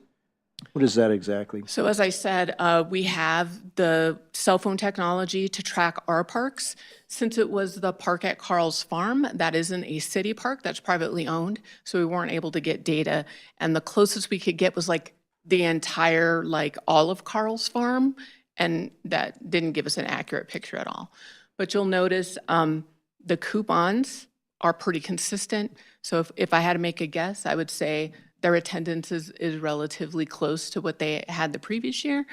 that exactly? So as I said, we have the cell phone technology to track our parks. Since it was the park at Carl's Farm, that isn't a city park, that's privately owned, so we weren't able to get data. And the closest we could get was the entire, all of Carl's Farm, and that didn't give us an accurate picture at all. But you'll notice the coupons are pretty consistent. So if I had to make a guess, I would say their attendance is relatively close to what they had the previous year,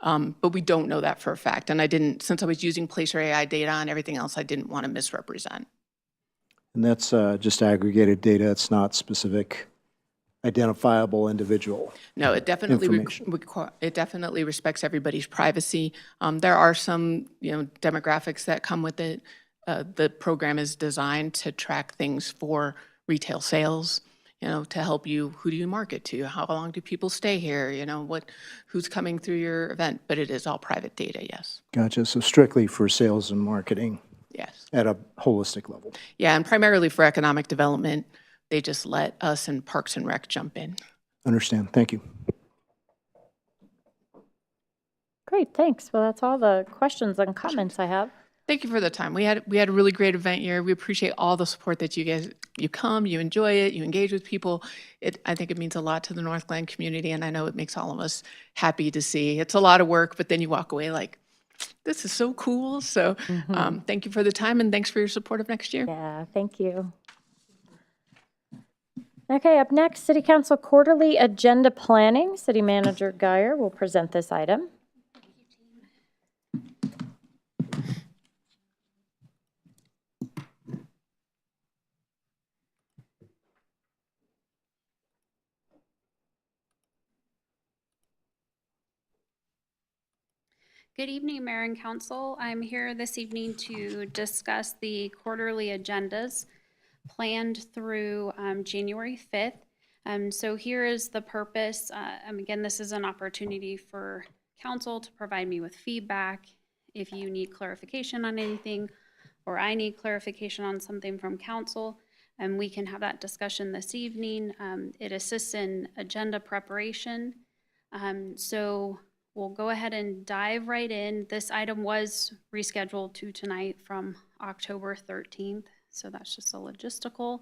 but we don't know that for a fact. And since I was using Placer AI data and everything else, I didn't want to misrepresent. And that's just aggregated data, it's not specific identifiable individual. No, it definitely information. definitely respects everybody's privacy. There are some demographics that come with it. The program is designed to track things for retail sales. to help you, who do you market to? How long do people stay here? Who's coming through your event? But it is all private data, yes. Gotcha. So strictly for sales and marketing Yes. at a holistic level. Yeah, and primarily for economic development. They just let us and Parks and Rec jump in. Understand. Thank you. Great, thanks. Well, that's all the questions and comments I have. Thank you for the time. We had a really great event here. We appreciate all the support that you come, you enjoy it, you engage with people. I think it means a lot to the Northglenn community, and I know it makes all of us happy to see. It's a lot of work, but then you walk away like, this is so cool. So thank you for the time, and thanks for your support of next year. Yeah, thank you. Okay, up next, City Council Quarterly Agenda Planning. City Manager Guyer will present this item. Good evening, Mayor and Council. I'm here this evening to discuss the quarterly agendas planned through January 5th. So here is the purpose. Again, this is an opportunity for council to provide me with feedback if you need clarification on anything or I need clarification on something from council, and we can have that discussion this evening. It assists in agenda preparation. So we'll go ahead and dive right in. This item was rescheduled to tonight from October 13th, so that's just a logistical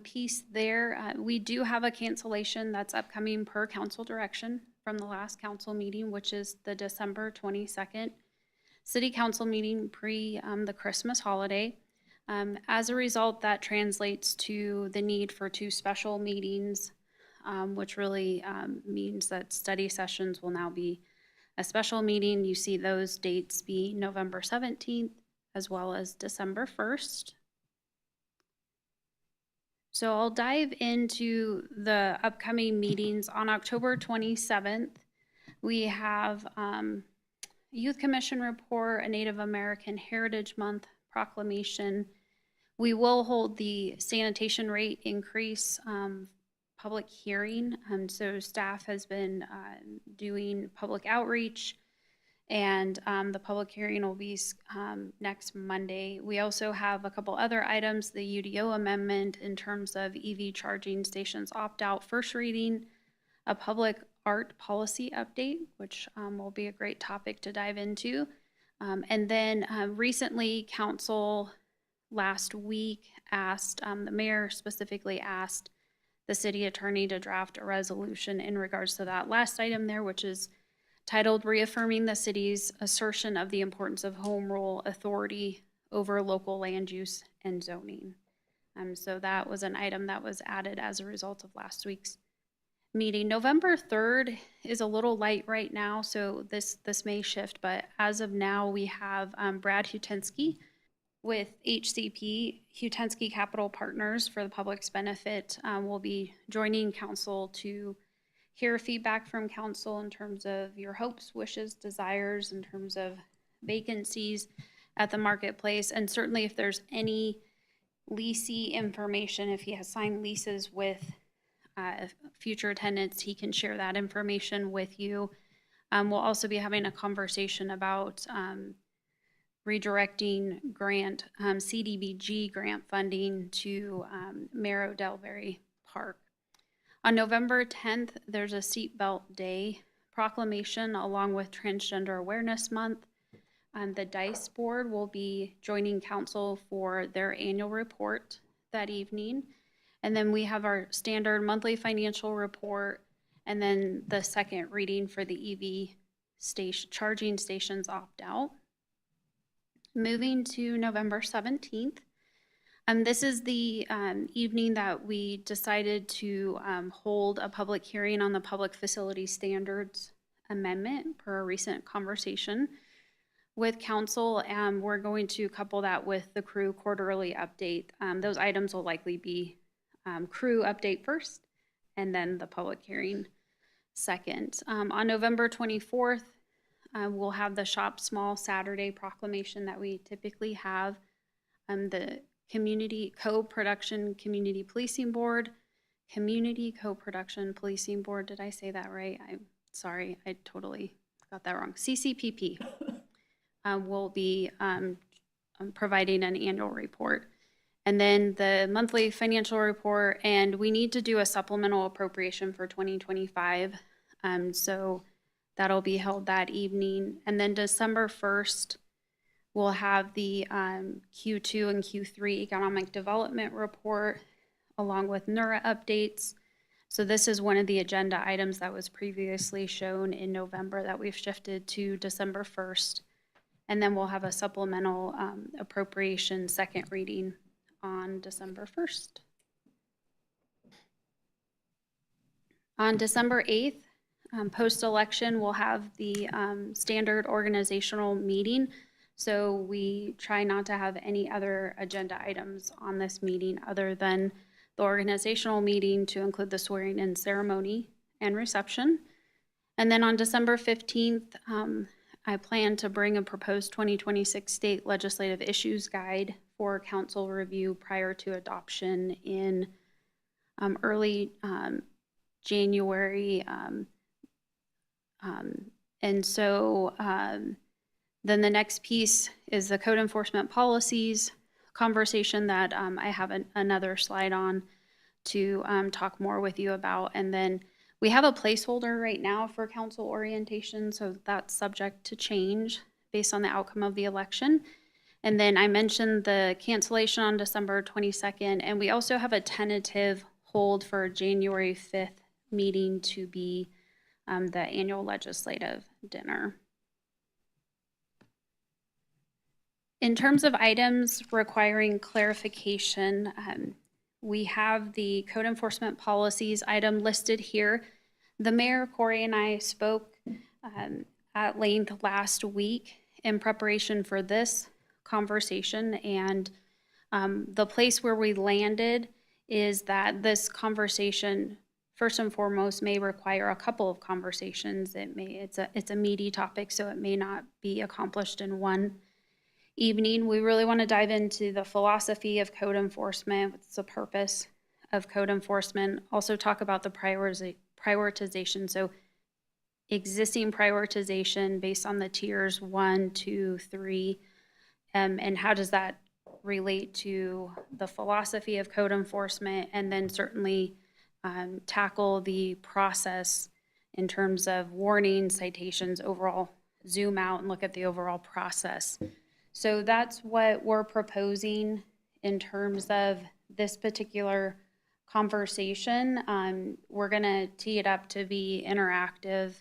piece there. We do have a cancellation that's upcoming per council direction from the last council meeting, which is the December 22nd city council meeting pre the Christmas holiday. As a result, that translates to the need for 2 special meetings, which really means that study sessions will now be a special meeting. You see those dates be November 17th as well as December 1st. So I'll dive into the upcoming meetings. On October 27th, we have Youth Commission report, a Native American Heritage Month proclamation. We will hold the sanitation rate increase public hearing. So staff has been doing public outreach, and the public hearing will be next Monday. We also have a couple other items, the UDO amendment in terms of EV charging stations opt-out first reading, a public art policy update, which will be a great topic to dive into. And then recently, council last week asked, the mayor specifically asked the city attorney to draft a resolution in regards to that last item there, which is titled Reaffirming the City's Assertion of the Importance of Home Rule Authority over Local Land Use and Zoning. So that was an item that was added as a result of last week's meeting. November 3rd is a little light right now, so this may shift, but as of now, we have Brad Hutensky with HCP, Hutensky Capital Partners for the public's benefit. Will be joining council to hear feedback from council in terms of your hopes, wishes, desires, in terms of vacancies at the marketplace, and certainly if there's any leasee information, if he has signed leases with future tenants, he can share that information with you. We'll also be having a conversation about redirecting grant, CDBG grant funding to Merrow Delberry Park. On November 10th, there's a Seatbelt Day proclamation along with Transgender Awareness Month. The DICE board will be joining council for their annual report that evening. And then we have our standard monthly financial report, and then the second reading for the EV station, charging stations opt-out. Moving to November 17th. This is the evening that we decided to hold a public hearing on the Public Facility Standards Amendment per a recent conversation with council. We're going to couple that with the crew quarterly update. Those items will likely be crew update first, and then the public hearing second. On November 24th, we'll have the Shop Small Saturday proclamation that we typically have. The Community Co-Production Community Policing Board, Community Co-Production Policing Board, did I say that right? I'm sorry, I totally got that wrong. CCPP will be providing an annual report. And then the monthly financial report, and we need to do a supplemental appropriation for 2025. So that'll be held that evening. And then December 1st, we'll have the Q2 and Q3 economic development report along with NURA updates. So this is one of the agenda items that was previously shown in November that we've shifted to December 1st. And then we'll have a supplemental appropriation second reading on December 1st. On December 8th, post-election, we'll have the standard organizational meeting. So we try not to have any other agenda items on this meeting other than the organizational meeting to include the swearing-in ceremony and reception. And then on December 15th, I plan to bring a proposed 2026 state legislative issues guide for council review prior to adoption in early January. And so then the next piece is the code enforcement policies conversation that I have another slide on to talk more with you about. And then we have a placeholder right now for council orientation, so that's subject to change based on the outcome of the election. And then I mentioned the cancellation on December 22nd, and we also have a tentative hold for January 5th meeting to be the annual legislative dinner. In terms of items requiring clarification, we have the code enforcement policies item listed here. The mayor, Corey, and I spoke at length last week in preparation for this conversation, and the place where we landed is that this conversation, first and foremost, may require a couple of conversations. It's a meaty topic, so it may not be accomplished in one evening. We really want to dive into the philosophy of code enforcement, what's the purpose of code enforcement, also talk about the prioritization. So existing prioritization based on the tiers 1, 2, 3, and how does that relate to the philosophy of code enforcement, and then certainly tackle the process in terms of warnings, citations, overall zoom out and look at the overall process. So that's what we're proposing in terms of this particular conversation. We're going to tee it up to be interactive.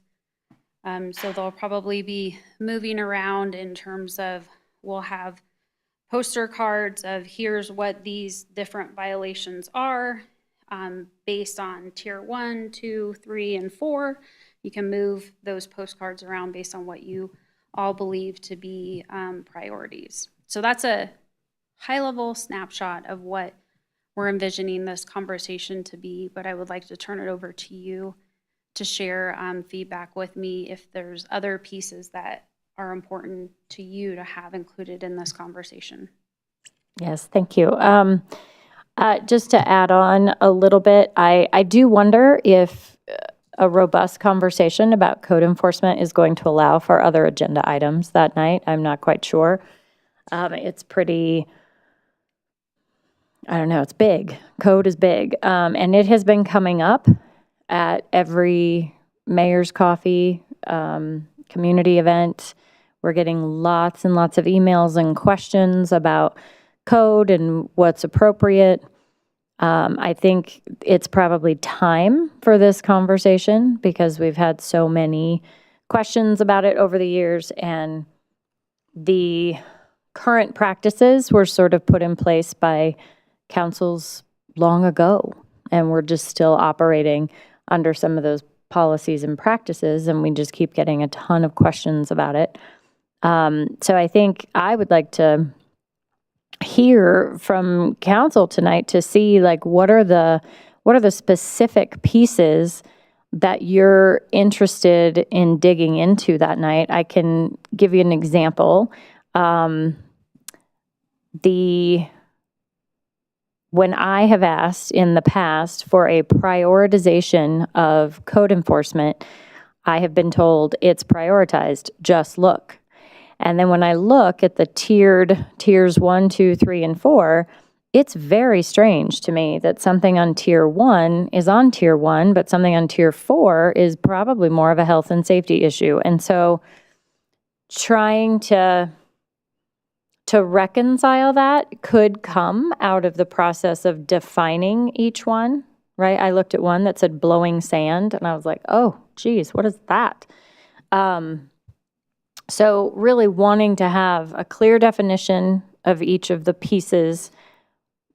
So they'll probably be moving around in terms of we'll have poster cards of here's what these different violations are based on tier 1, 2, 3, and 4. You can move those postcards around based on what you all believe to be priorities. So that's a high-level snapshot of what we're envisioning this conversation to be, but I would like to turn it over to you to share feedback with me if there's other pieces that are important to you to have included in this conversation. Yes, thank you. Just to add on a little bit, I do wonder if a robust conversation about code enforcement is going to allow for other agenda items that night. I'm not quite sure. It's pretty, I don't know, it's big. Code is big. And it has been coming up at every mayor's coffee, community event. We're getting lots and lots of emails and questions about code and what's appropriate. I think it's probably time for this conversation because we've had so many questions about it over the years, and the current practices were sort of put in place by councils long ago, and we're just still operating under some of those policies and practices, and we just keep getting a ton of questions about it. So I think I would like to hear from council tonight to see like what are the specific pieces that you're interested in digging into that night. I can give you an example. The when I have asked in the past for a prioritization of code enforcement, I have been told it's prioritized, just look. And then when I look at the tiers 1, 2, 3, and 4, it's very strange to me that something on tier 1 is on tier 1, but something on tier 4 is probably more of a health and safety issue. And so trying to reconcile that could come out of the process of defining each one, right? I looked at one that said blowing sand, and I was like, oh, geez, what is that? So really wanting to have a clear definition of each of the pieces,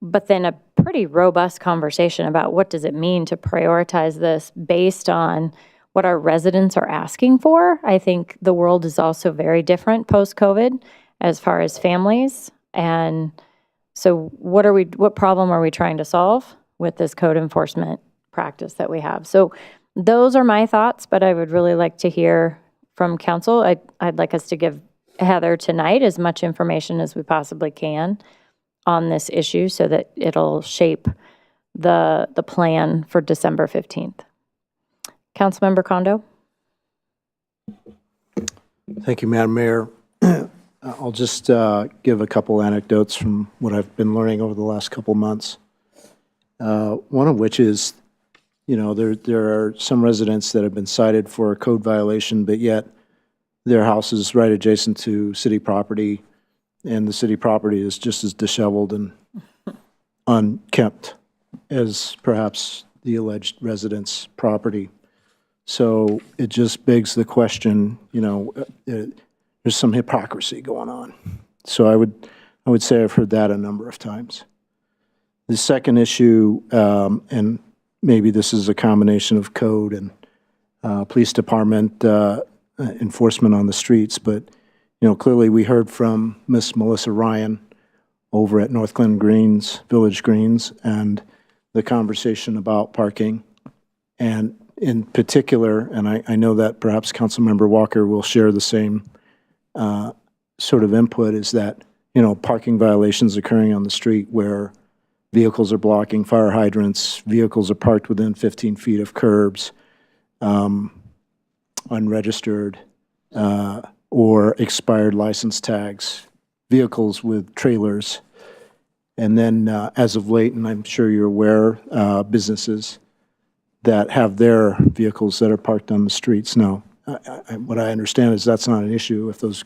but then a pretty robust conversation about what does it mean to prioritize this based on what our residents are asking for. I think the world is also very different post-COVID as far as families. And so what problem are we trying to solve with this code enforcement practice that we have? So those are my thoughts, but I would really like to hear from council. I'd like us to give Heather tonight as much information as we possibly can on this issue so that it'll shape the plan for December 15th. Councilmember Kondo? Thank you, Madam Mayor. I'll just give a couple anecdotes from what I've been learning over the last couple months. One of which is, there are some residents that have been cited for a code violation, but yet their house is right adjacent to city property, and the city property is just as disheveled and unkempt as perhaps the alleged resident's property. So it just begs the question, there's some hypocrisy going on. So I would say I've heard that a number of times. The second issue, and maybe this is a combination of code and police department enforcement on the streets, but clearly we heard from Miss Melissa Ryan over at Northglenn Greens, Village Greens, and the conversation about parking. And in particular, and I know that perhaps Councilmember Walker will share the same sort of input, is that, parking violations occurring on the street where vehicles are blocking fire hydrants, vehicles are parked within 15 feet of curbs, unregistered, or expired license tags, vehicles with trailers. And then as of late, and I'm sure you're aware, businesses that have their vehicles that are parked on the streets. Now, what I understand is that's not an issue if those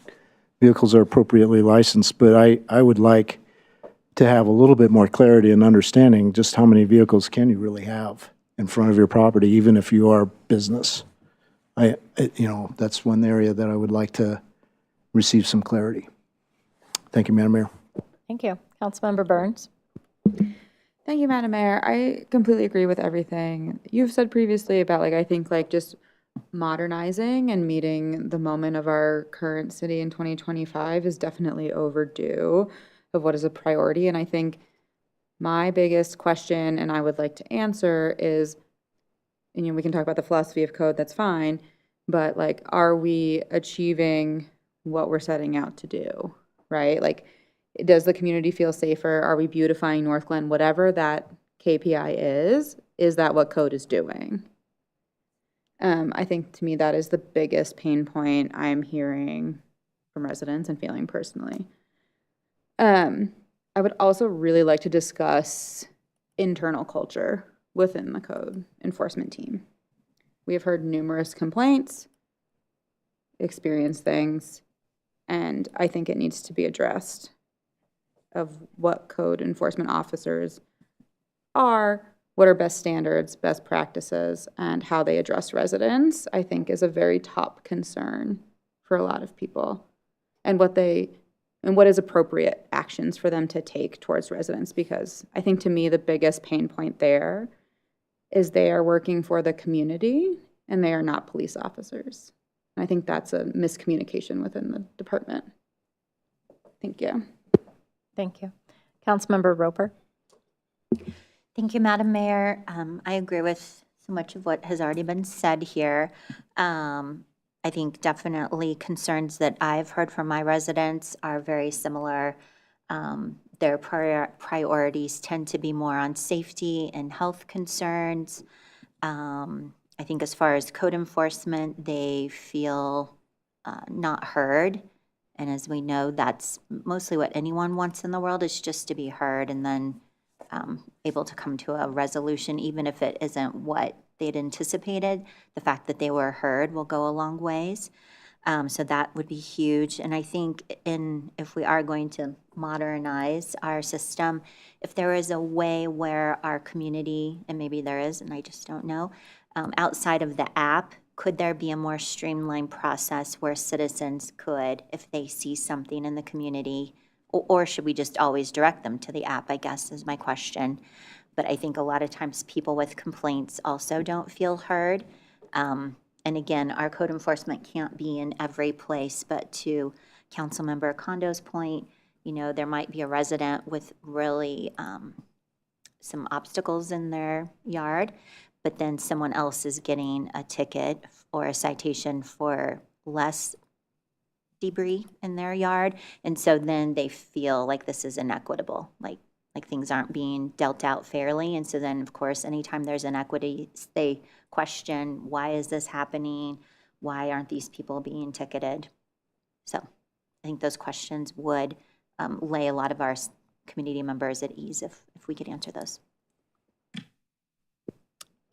vehicles are appropriately licensed, but I would like to have a little bit more clarity and understanding just how many vehicles can you really have in front of your property, even if you are business. That's one area that I would like to receive some clarity. Thank you, Madam Mayor. Thank you. Councilmember Burns? Thank you, Madam Mayor. I completely agree with everything you've said previously about, I think, just modernizing and meeting the moment of our current city in 2025 is definitely overdue of what is a priority. And I think my biggest question, and I would like to answer, is, and we can talk about the philosophy of code, that's fine, but are we achieving what we're setting out to do, right? Does the community feel safer? Are we beautifying Northglenn? Whatever that KPI is that what code is doing? I think to me that is the biggest pain point I'm hearing from residents and feeling personally. I would also really like to discuss internal culture within the code enforcement team. We have heard numerous complaints, experienced things, and I think it needs to be addressed of what code enforcement officers are, what are best standards, best practices, and how they address residents, I think is a very top concern for a lot of people. And what is appropriate actions for them to take towards residents, because I think to me the biggest pain point there is they are working for the community and they are not police officers. And I think that's a miscommunication within the department. Thank you. Thank you. Councilmember Roper? Thank you, Madam Mayor. I agree with so much of what has already been said here. I think definitely concerns that I've heard from my residents are very similar. Their priorities tend to be more on safety and health concerns. I think as far as code enforcement, they feel not heard. And as we know, that's mostly what anyone wants in the world, is just to be heard and then able to come to a resolution, even if it isn't what they'd anticipated. The fact that they were heard will go a long ways. So that would be huge. And I think if we are going to modernize our system, if there is a way where our community, and maybe there is, and I just don't know, outside of the app, could there be a more streamlined process where citizens could, if they see something in the community, or should we just always direct them to the app, I guess is my question. But I think a lot of times people with complaints also don't feel heard. And again, our code enforcement can't be in every place, but to Councilmember Condo's point, there might be a resident with really some obstacles in their yard, but then someone else is getting a ticket or a citation for less debris in their yard. And so then they feel like this is inequitable, like things aren't being dealt out fairly. And so then, of course, anytime there's inequity, they question, why is this happening? Why aren't these people being ticketed? So I think those questions would lay a lot of our community members at ease if we could answer those.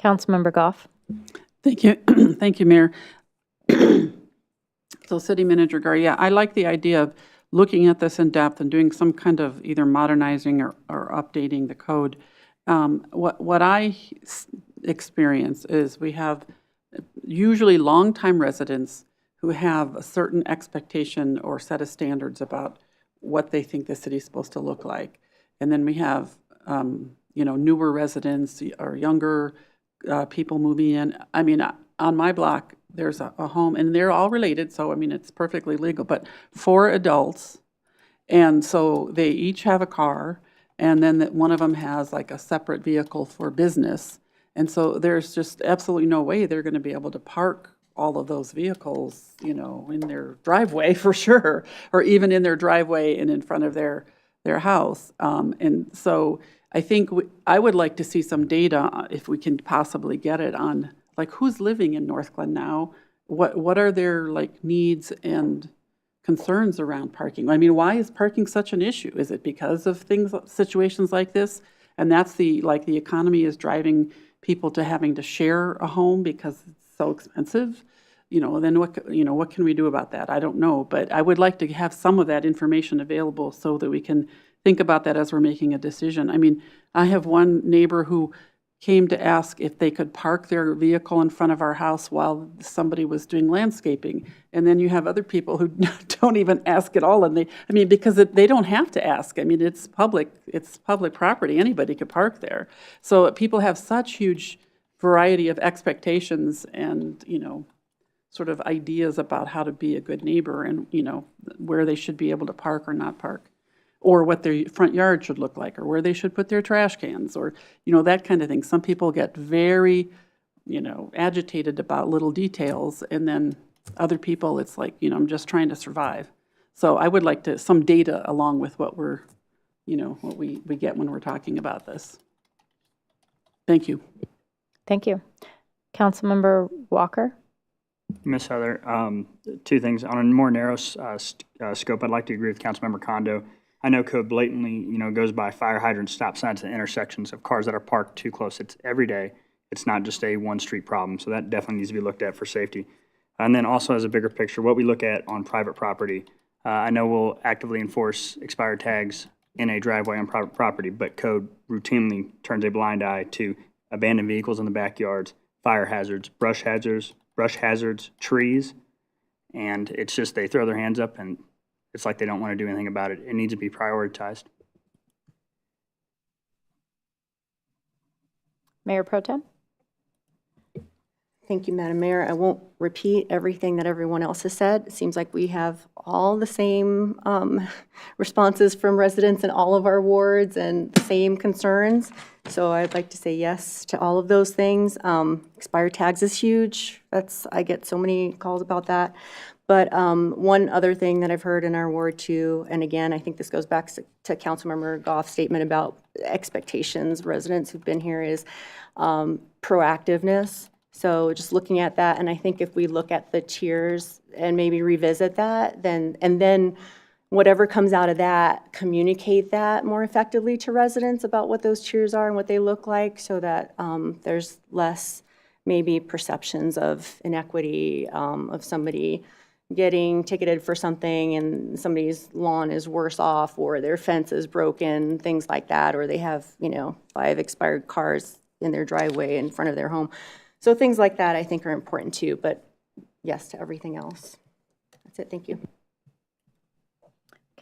Councilmember Goff. Thank you. Thank you, Mayor. So City Manager Gar, yeah, I like the idea of looking at this in depth and doing some kind of either modernizing or updating the code. What I experience is we have usually longtime residents who have a certain expectation or set of standards about what they think the city's supposed to look like. And then we have, newer residents or younger people moving in. I mean, on my block, there's a home, and they're all related, so I mean, it's perfectly legal, but 4 adults, and so they each have a car, and then one of them has like a separate vehicle for business, and so there's just absolutely no way they're going to be able to park all of those vehicles, in their driveway for sure, or even in their driveway and in front of their house, and so I think I would like to see some data, if we can possibly get it, on like who's living in Northglenn now, what are their like needs and concerns around parking. I mean, why is parking such an issue? Is it because of situations like this? And that's the economy is driving people to having to share a home because it's so expensive. Then what can we do about that? I don't know, but I would like to have some of that information available so that we can think about that as we're making a decision. I mean, I have one neighbor who came to ask if they could park their vehicle in front of our house while somebody was doing landscaping. And then you have other people who don't even ask at all. And because they don't have to ask. I mean, it's public property. Anybody could park there. So people have such huge variety of expectations and, sort of ideas about how to be a good neighbor and, where they should be able to park or not park, or what their front yard should look like, or where they should put their trash cans, or, that kind of thing. Some people get very, agitated about little details, and then other people, it's like, I'm just trying to survive. So I would like some data along with what we're, what we get when we're talking about this. Thank you. Thank you. Councilmember Walker. Ms. Heather, 2 things. On a more narrow scope, I'd like to agree with Councilmember Condo. I know code blatantly, goes by fire hydrants, stop signs, and intersections of cars that are parked too close. It's every day. It's not just a one-street problem, so that definitely needs to be looked at for safety. And then also as a bigger picture, what we look at on private property. I know we'll actively enforce expired tags in a driveway on private property, but code routinely turns a blind eye to abandoned vehicles in the backyards, fire hazards, brush hazards, trees, and it's just they throw their hands up and it's like they don't want to do anything about it. It needs to be prioritized. Mayor Pro Tem. Thank you, Madam Mayor. I won't repeat everything that everyone else has said. It seems like we have all the same responses from residents in all of our wards and the same concerns. So I'd like to say yes to all of those things. Expired tags is huge. I get so many calls about that. But one other thing that I've heard in our ward too, and again, I think this goes back to Councilmember Goff's statement about expectations, residents who've been here, is proactiveness. So just looking at that, and I think if we look at the tiers and maybe revisit that, then whatever comes out of that, communicate that more effectively to residents about what those tiers are and what they look like, so that there's less maybe perceptions of inequity, of somebody getting ticketed for something and somebody's lawn is worse off, or their fence is broken, things like that, or they have, 5 expired cars in their driveway in front of their home. So things like that I think are important too, but yes to everything else. That's it, thank you.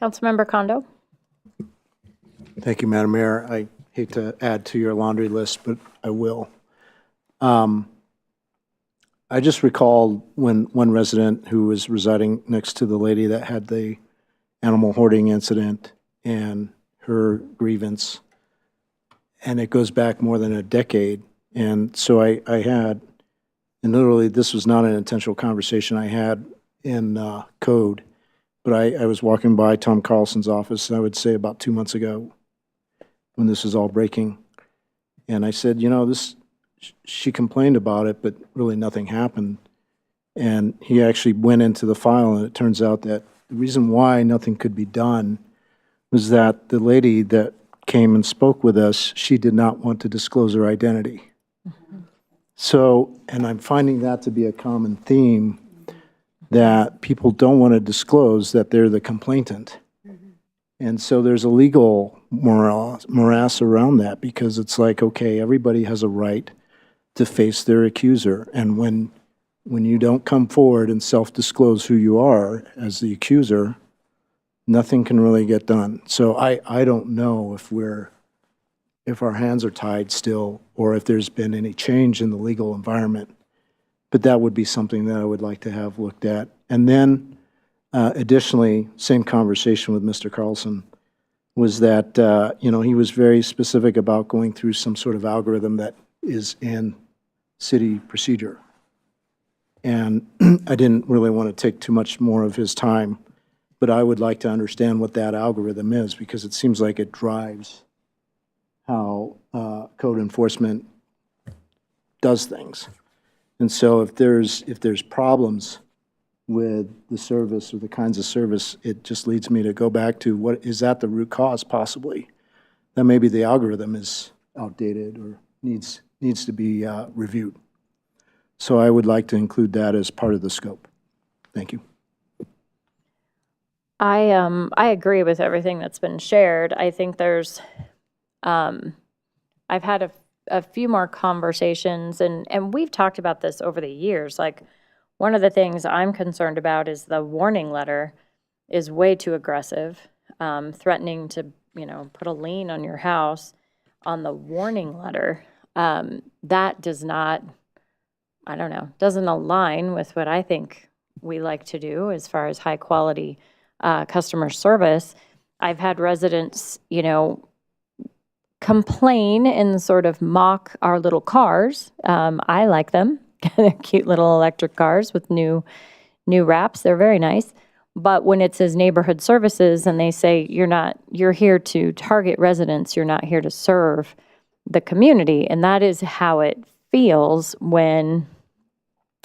Councilmember Kondo. Thank you, Madam Mayor. I hate to add to your laundry list, but I will. I just recalled when one resident who was residing next to the lady that had the animal hoarding incident and her grievance, and it goes back more than a decade. And so I had, and literally this was not an intentional conversation I had in code, but I was walking by Tom Carlson's office, I would say about 2 months ago, when this was all breaking. And I said, she complained about it, but really nothing happened. And he actually went into the file, and it turns out that the reason why nothing could be done was that the lady that came and spoke with us, she did not want to disclose her identity. So, and I'm finding that to be a common theme, that people don't want to disclose that they're the complainant. And so there's a legal morass around that, because it's like, okay, everybody has a right to face their accuser. And when you don't come forward and self-disclose who you are as the accuser, nothing can really get done. So I don't know if our hands are tied still, or if there's been any change in the legal environment. But that would be something that I would like to have looked at. And then additionally, same conversation with Mr. Carlson, was that, he was very specific about going through some sort of algorithm that is in city procedure. And I didn't really want to take too much more of his time, but I would like to understand what that algorithm is, because it seems like it drives how code enforcement does things. And so if there's problems with the service or the kinds of service, it just leads me to go back to, what is that the root cause possibly? That maybe the algorithm is outdated or needs to be reviewed. So I would like to include that as part of the scope. Thank you. I agree with everything that's been shared. I think there's, I've had a few more conversations, and we've talked about this over the years. Like, one of the things I'm concerned about is the warning letter is way too aggressive, threatening to, put a lien on your house on the warning letter. That does not, doesn't align with what I think we like to do as far as high quality customer service. I've had residents, complain and sort of mock our little cars. I like them. They're cute little electric cars with new wraps. They're very nice. But when it says neighborhood services and they say you're here to target residents, you're not here to serve the community. And that is how it feels when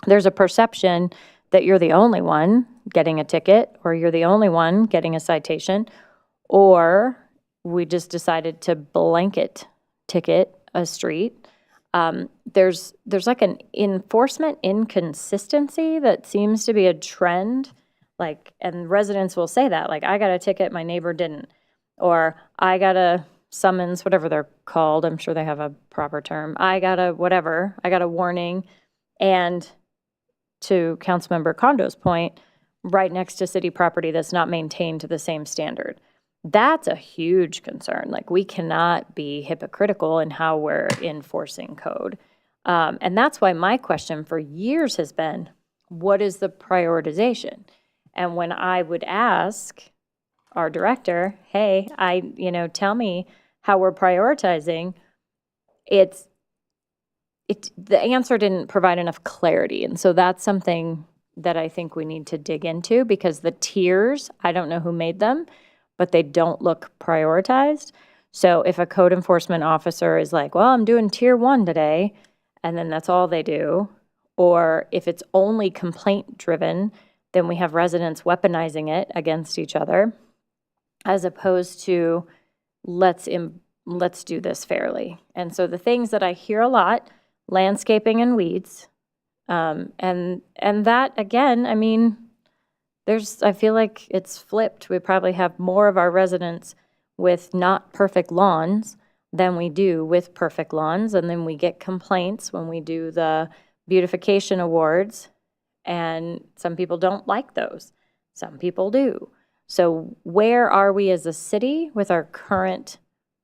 there's a perception that you're the only one getting a ticket, or you're the only one getting a citation, or we just decided to blanket ticket a street. There's like an enforcement inconsistency that seems to be a trend, and residents will say that, I got a ticket, my neighbor didn't, or I got a summons, whatever they're called, I'm sure they have a proper term, I got a warning. And to Councilmember Kondo's point, right next to city property that's not maintained to the same standard. That's a huge concern. We cannot be hypocritical in how we're enforcing code. And that's why my question for years has been, what is the prioritization? And when I would ask our director, hey, tell me how we're prioritizing, the answer didn't provide enough clarity. And so that's something that I think we need to dig into, because the tiers, I don't know who made them, but they don't look prioritized. So if a code enforcement officer is like, well, I'm doing tier 1 today, and then that's all they do, or if it's only complaint driven, then we have residents weaponizing it against each other, as opposed to let's do this fairly. And so the things that I hear a lot, landscaping and weeds, and that, again, I mean, I feel like it's flipped. We probably have more of our residents with not perfect lawns than we do with perfect lawns, and then we get complaints when we do the beautification awards, and some people don't like those. Some people do. So where are we as a city with our current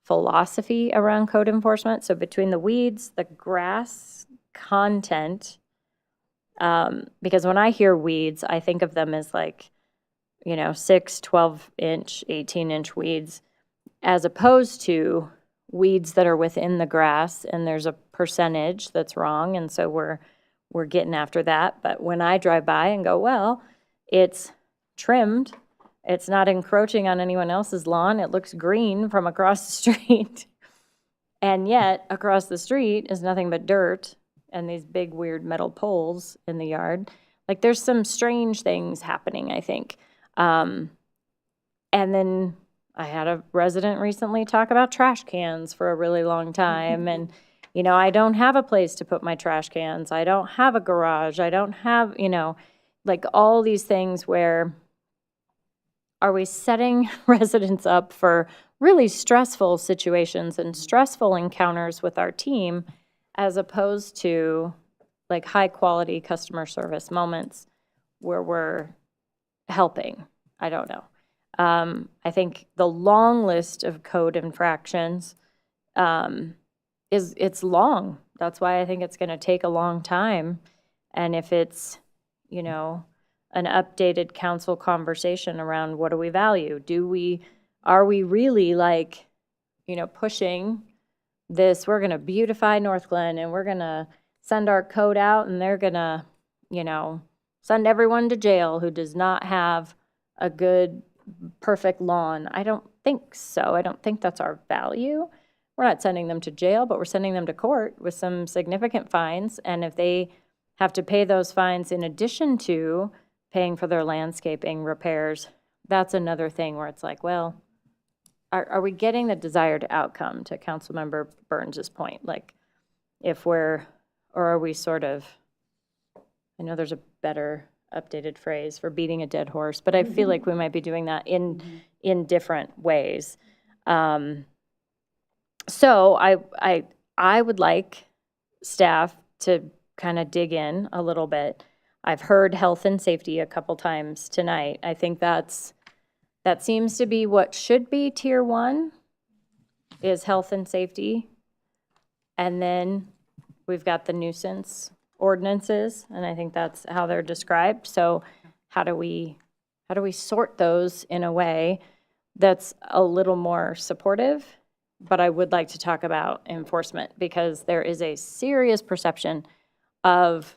philosophy around code enforcement? So between the weeds, the grass content, because when I hear weeds, I think of them as like, 6, 12-inch, 18-inch weeds, as opposed to weeds that are within the grass, and there's a percentage that's wrong, and so we're getting after that. But when I drive by and go, well, it's trimmed, it's not encroaching on anyone else's lawn, it looks green from across the street, and yet across the street is nothing but dirt and these big weird metal poles in the yard. Like, there's some strange things happening, I think. And then I had a resident recently talk about trash cans for a really long time. And, I don't have a place to put my trash cans. I don't have a garage. I don't have, like all these things where are we setting residents up for really stressful situations and stressful encounters with our team, as opposed to like high quality customer service moments where we're helping? I don't know. I think the long list of code infractions it's long. That's why I think it's going to take a long time. And if it's, an updated council conversation around what do we value? Are we really like, pushing this, we're going to beautify Northglenn and we're going to send our code out and they're going to, send everyone to jail who does not have a good, perfect lawn? I don't think so. I don't think that's our value. We're not sending them to jail, but we're sending them to court with some significant fines. And if they have to pay those fines in addition to paying for their landscaping repairs, that's another thing where it's like, well, are we getting the desired outcome, to Councilmember Burns's point? Like, or are we sort of, I know there's a better updated phrase for beating a dead horse, but I feel like we might be doing that in different ways. So I would like staff to kind of dig in a little bit. I've heard health and safety a couple times tonight. I think that seems to be what should be tier 1, is health and safety. And then we've got the nuisance ordinances, and I think that's how they're described. So how do we sort those in a way that's a little more supportive? But I would like to talk about enforcement, because there is a serious perception of,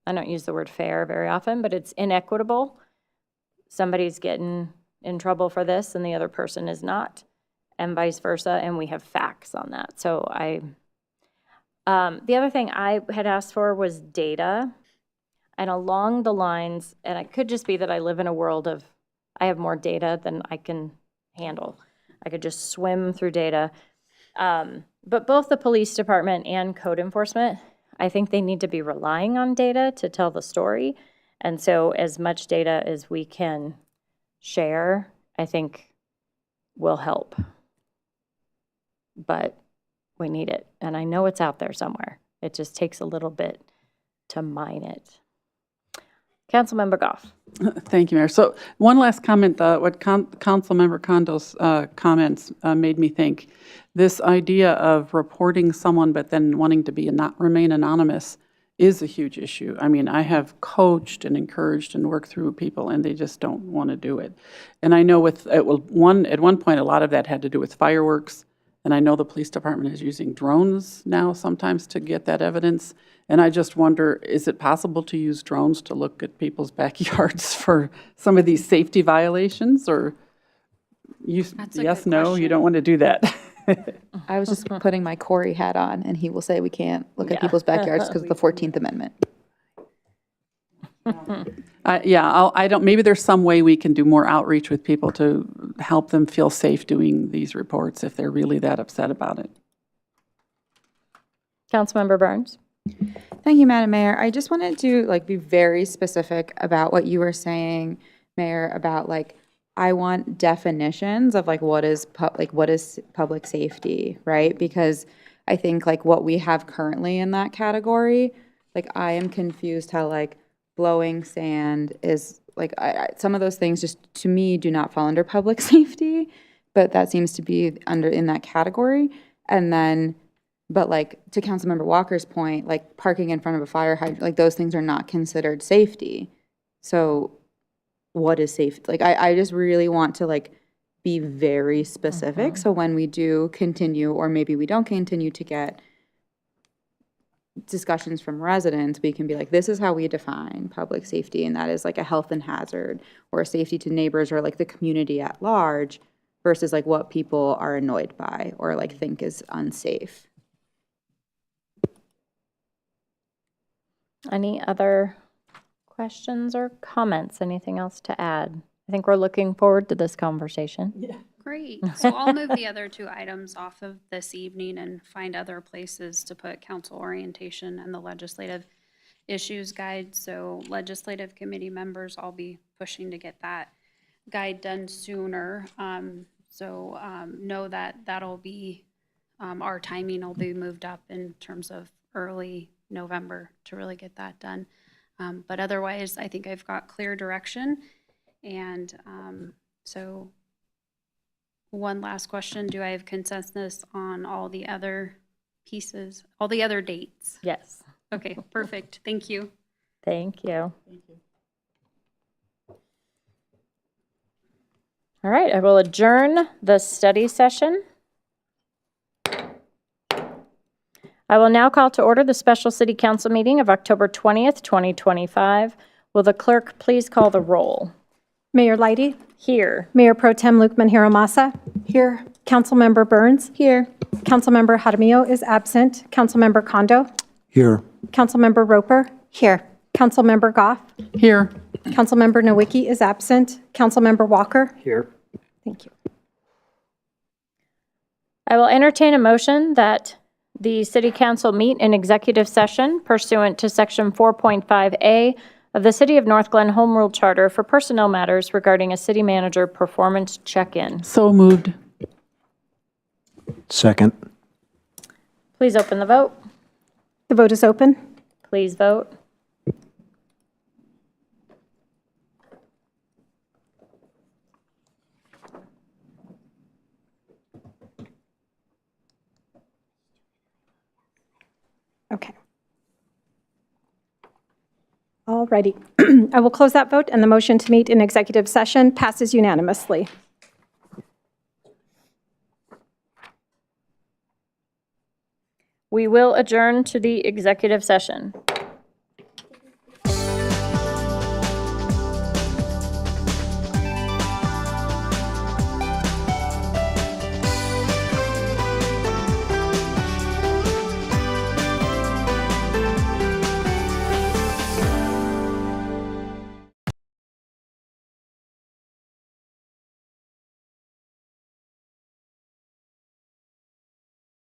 I don't use the word fair very often, but it's inequitable. Somebody's getting in trouble for this and the other person is not, and vice versa, and we have facts on that. So the other thing I had asked for was data, and along the lines, and it could just be that I live in a world of, I have more data than I can handle. I could just swim through data. But both the police department and code enforcement, I think they need to be relying on data to tell the story. And so as much data as we can share, I think will help. But we need it. And I know it's out there somewhere. It just takes a little bit to mine it. Councilmember Goff. Thank you, Mayor. So one last comment, what Councilmember Condo's comments made me think. This idea of reporting someone but then wanting to remain anonymous is a huge issue. I mean, I have coached and encouraged and worked through people, and they just don't want to do it. And I know at one point, a lot of that had to do with fireworks And I know the police department is using drones now sometimes to get that evidence. And I just wonder, is it possible to use drones to look at people's backyards for some of these safety violations? Or That's a yes, good no, you don't want to do that? I was just putting my Corey hat on, and he will say we can't look at people's backyards because of the 14th Amendment. Yeah, I don't, maybe there's some way we can do more outreach with people to help them feel safe doing these reports if they're really that upset about it. Councilmember Burns. Thank you, Madam Mayor. I just wanted to be very specific about what you were saying, Mayor, about I want definitions of what is public safety, right? Because I think what we have currently in that category, I am confused how blowing sand is some of those things just to me do not fall under public safety, but that seems to be in that category. And then, but to Councilmember Walker's point, parking in front of a fire hydrant, those things are not considered safety. So what is safe? I just really want to be very specific. So when we do continue, or maybe we don't continue to get discussions from residents, we can be this is how we define public safety, and that is a health and hazard or a safety to neighbors or the community at large versus what people are annoyed by or think is unsafe. Any other questions or comments? Anything else to add? I think we're looking forward to this conversation. Yeah. Great. So I'll move the other two items off of this evening and find other places to put council orientation and the legislative issues guide. So legislative committee members, I'll be pushing to get that guide done sooner. Know that that'll be, our timing will be moved up in terms of early November to really get that done. But otherwise, I think I've got clear direction. And so one last question. Do I have consensus on all the other pieces, all the other dates? Yes. Okay, perfect. Thank you. Thank you. All right, I will adjourn the study session. I will now call to order the special city council meeting of October 20th, 2025. Will the clerk please call the roll? Mayor Lighty, Here. Mayor Pro Tem Luke Manjiro-Massa. Here. Councilmember Burns. Here. Councilmember Jaramillo is absent. Councilmember Kondo. Here. Councilmember Roper. Here. Councilmember Goff. Here. Councilmember Nowicki is absent. Councilmember Walker. Here. Thank you. I will entertain a motion that the city council meet in executive session pursuant to section 4.5A of the City of Northglenn Home Rule Charter for personnel matters regarding a city manager performance check-in. So moved. Second. Please open the vote. The vote is open. Please vote. Okay. All righty. I will close that vote, and the motion to meet in executive session passes unanimously. We will adjourn to the executive session.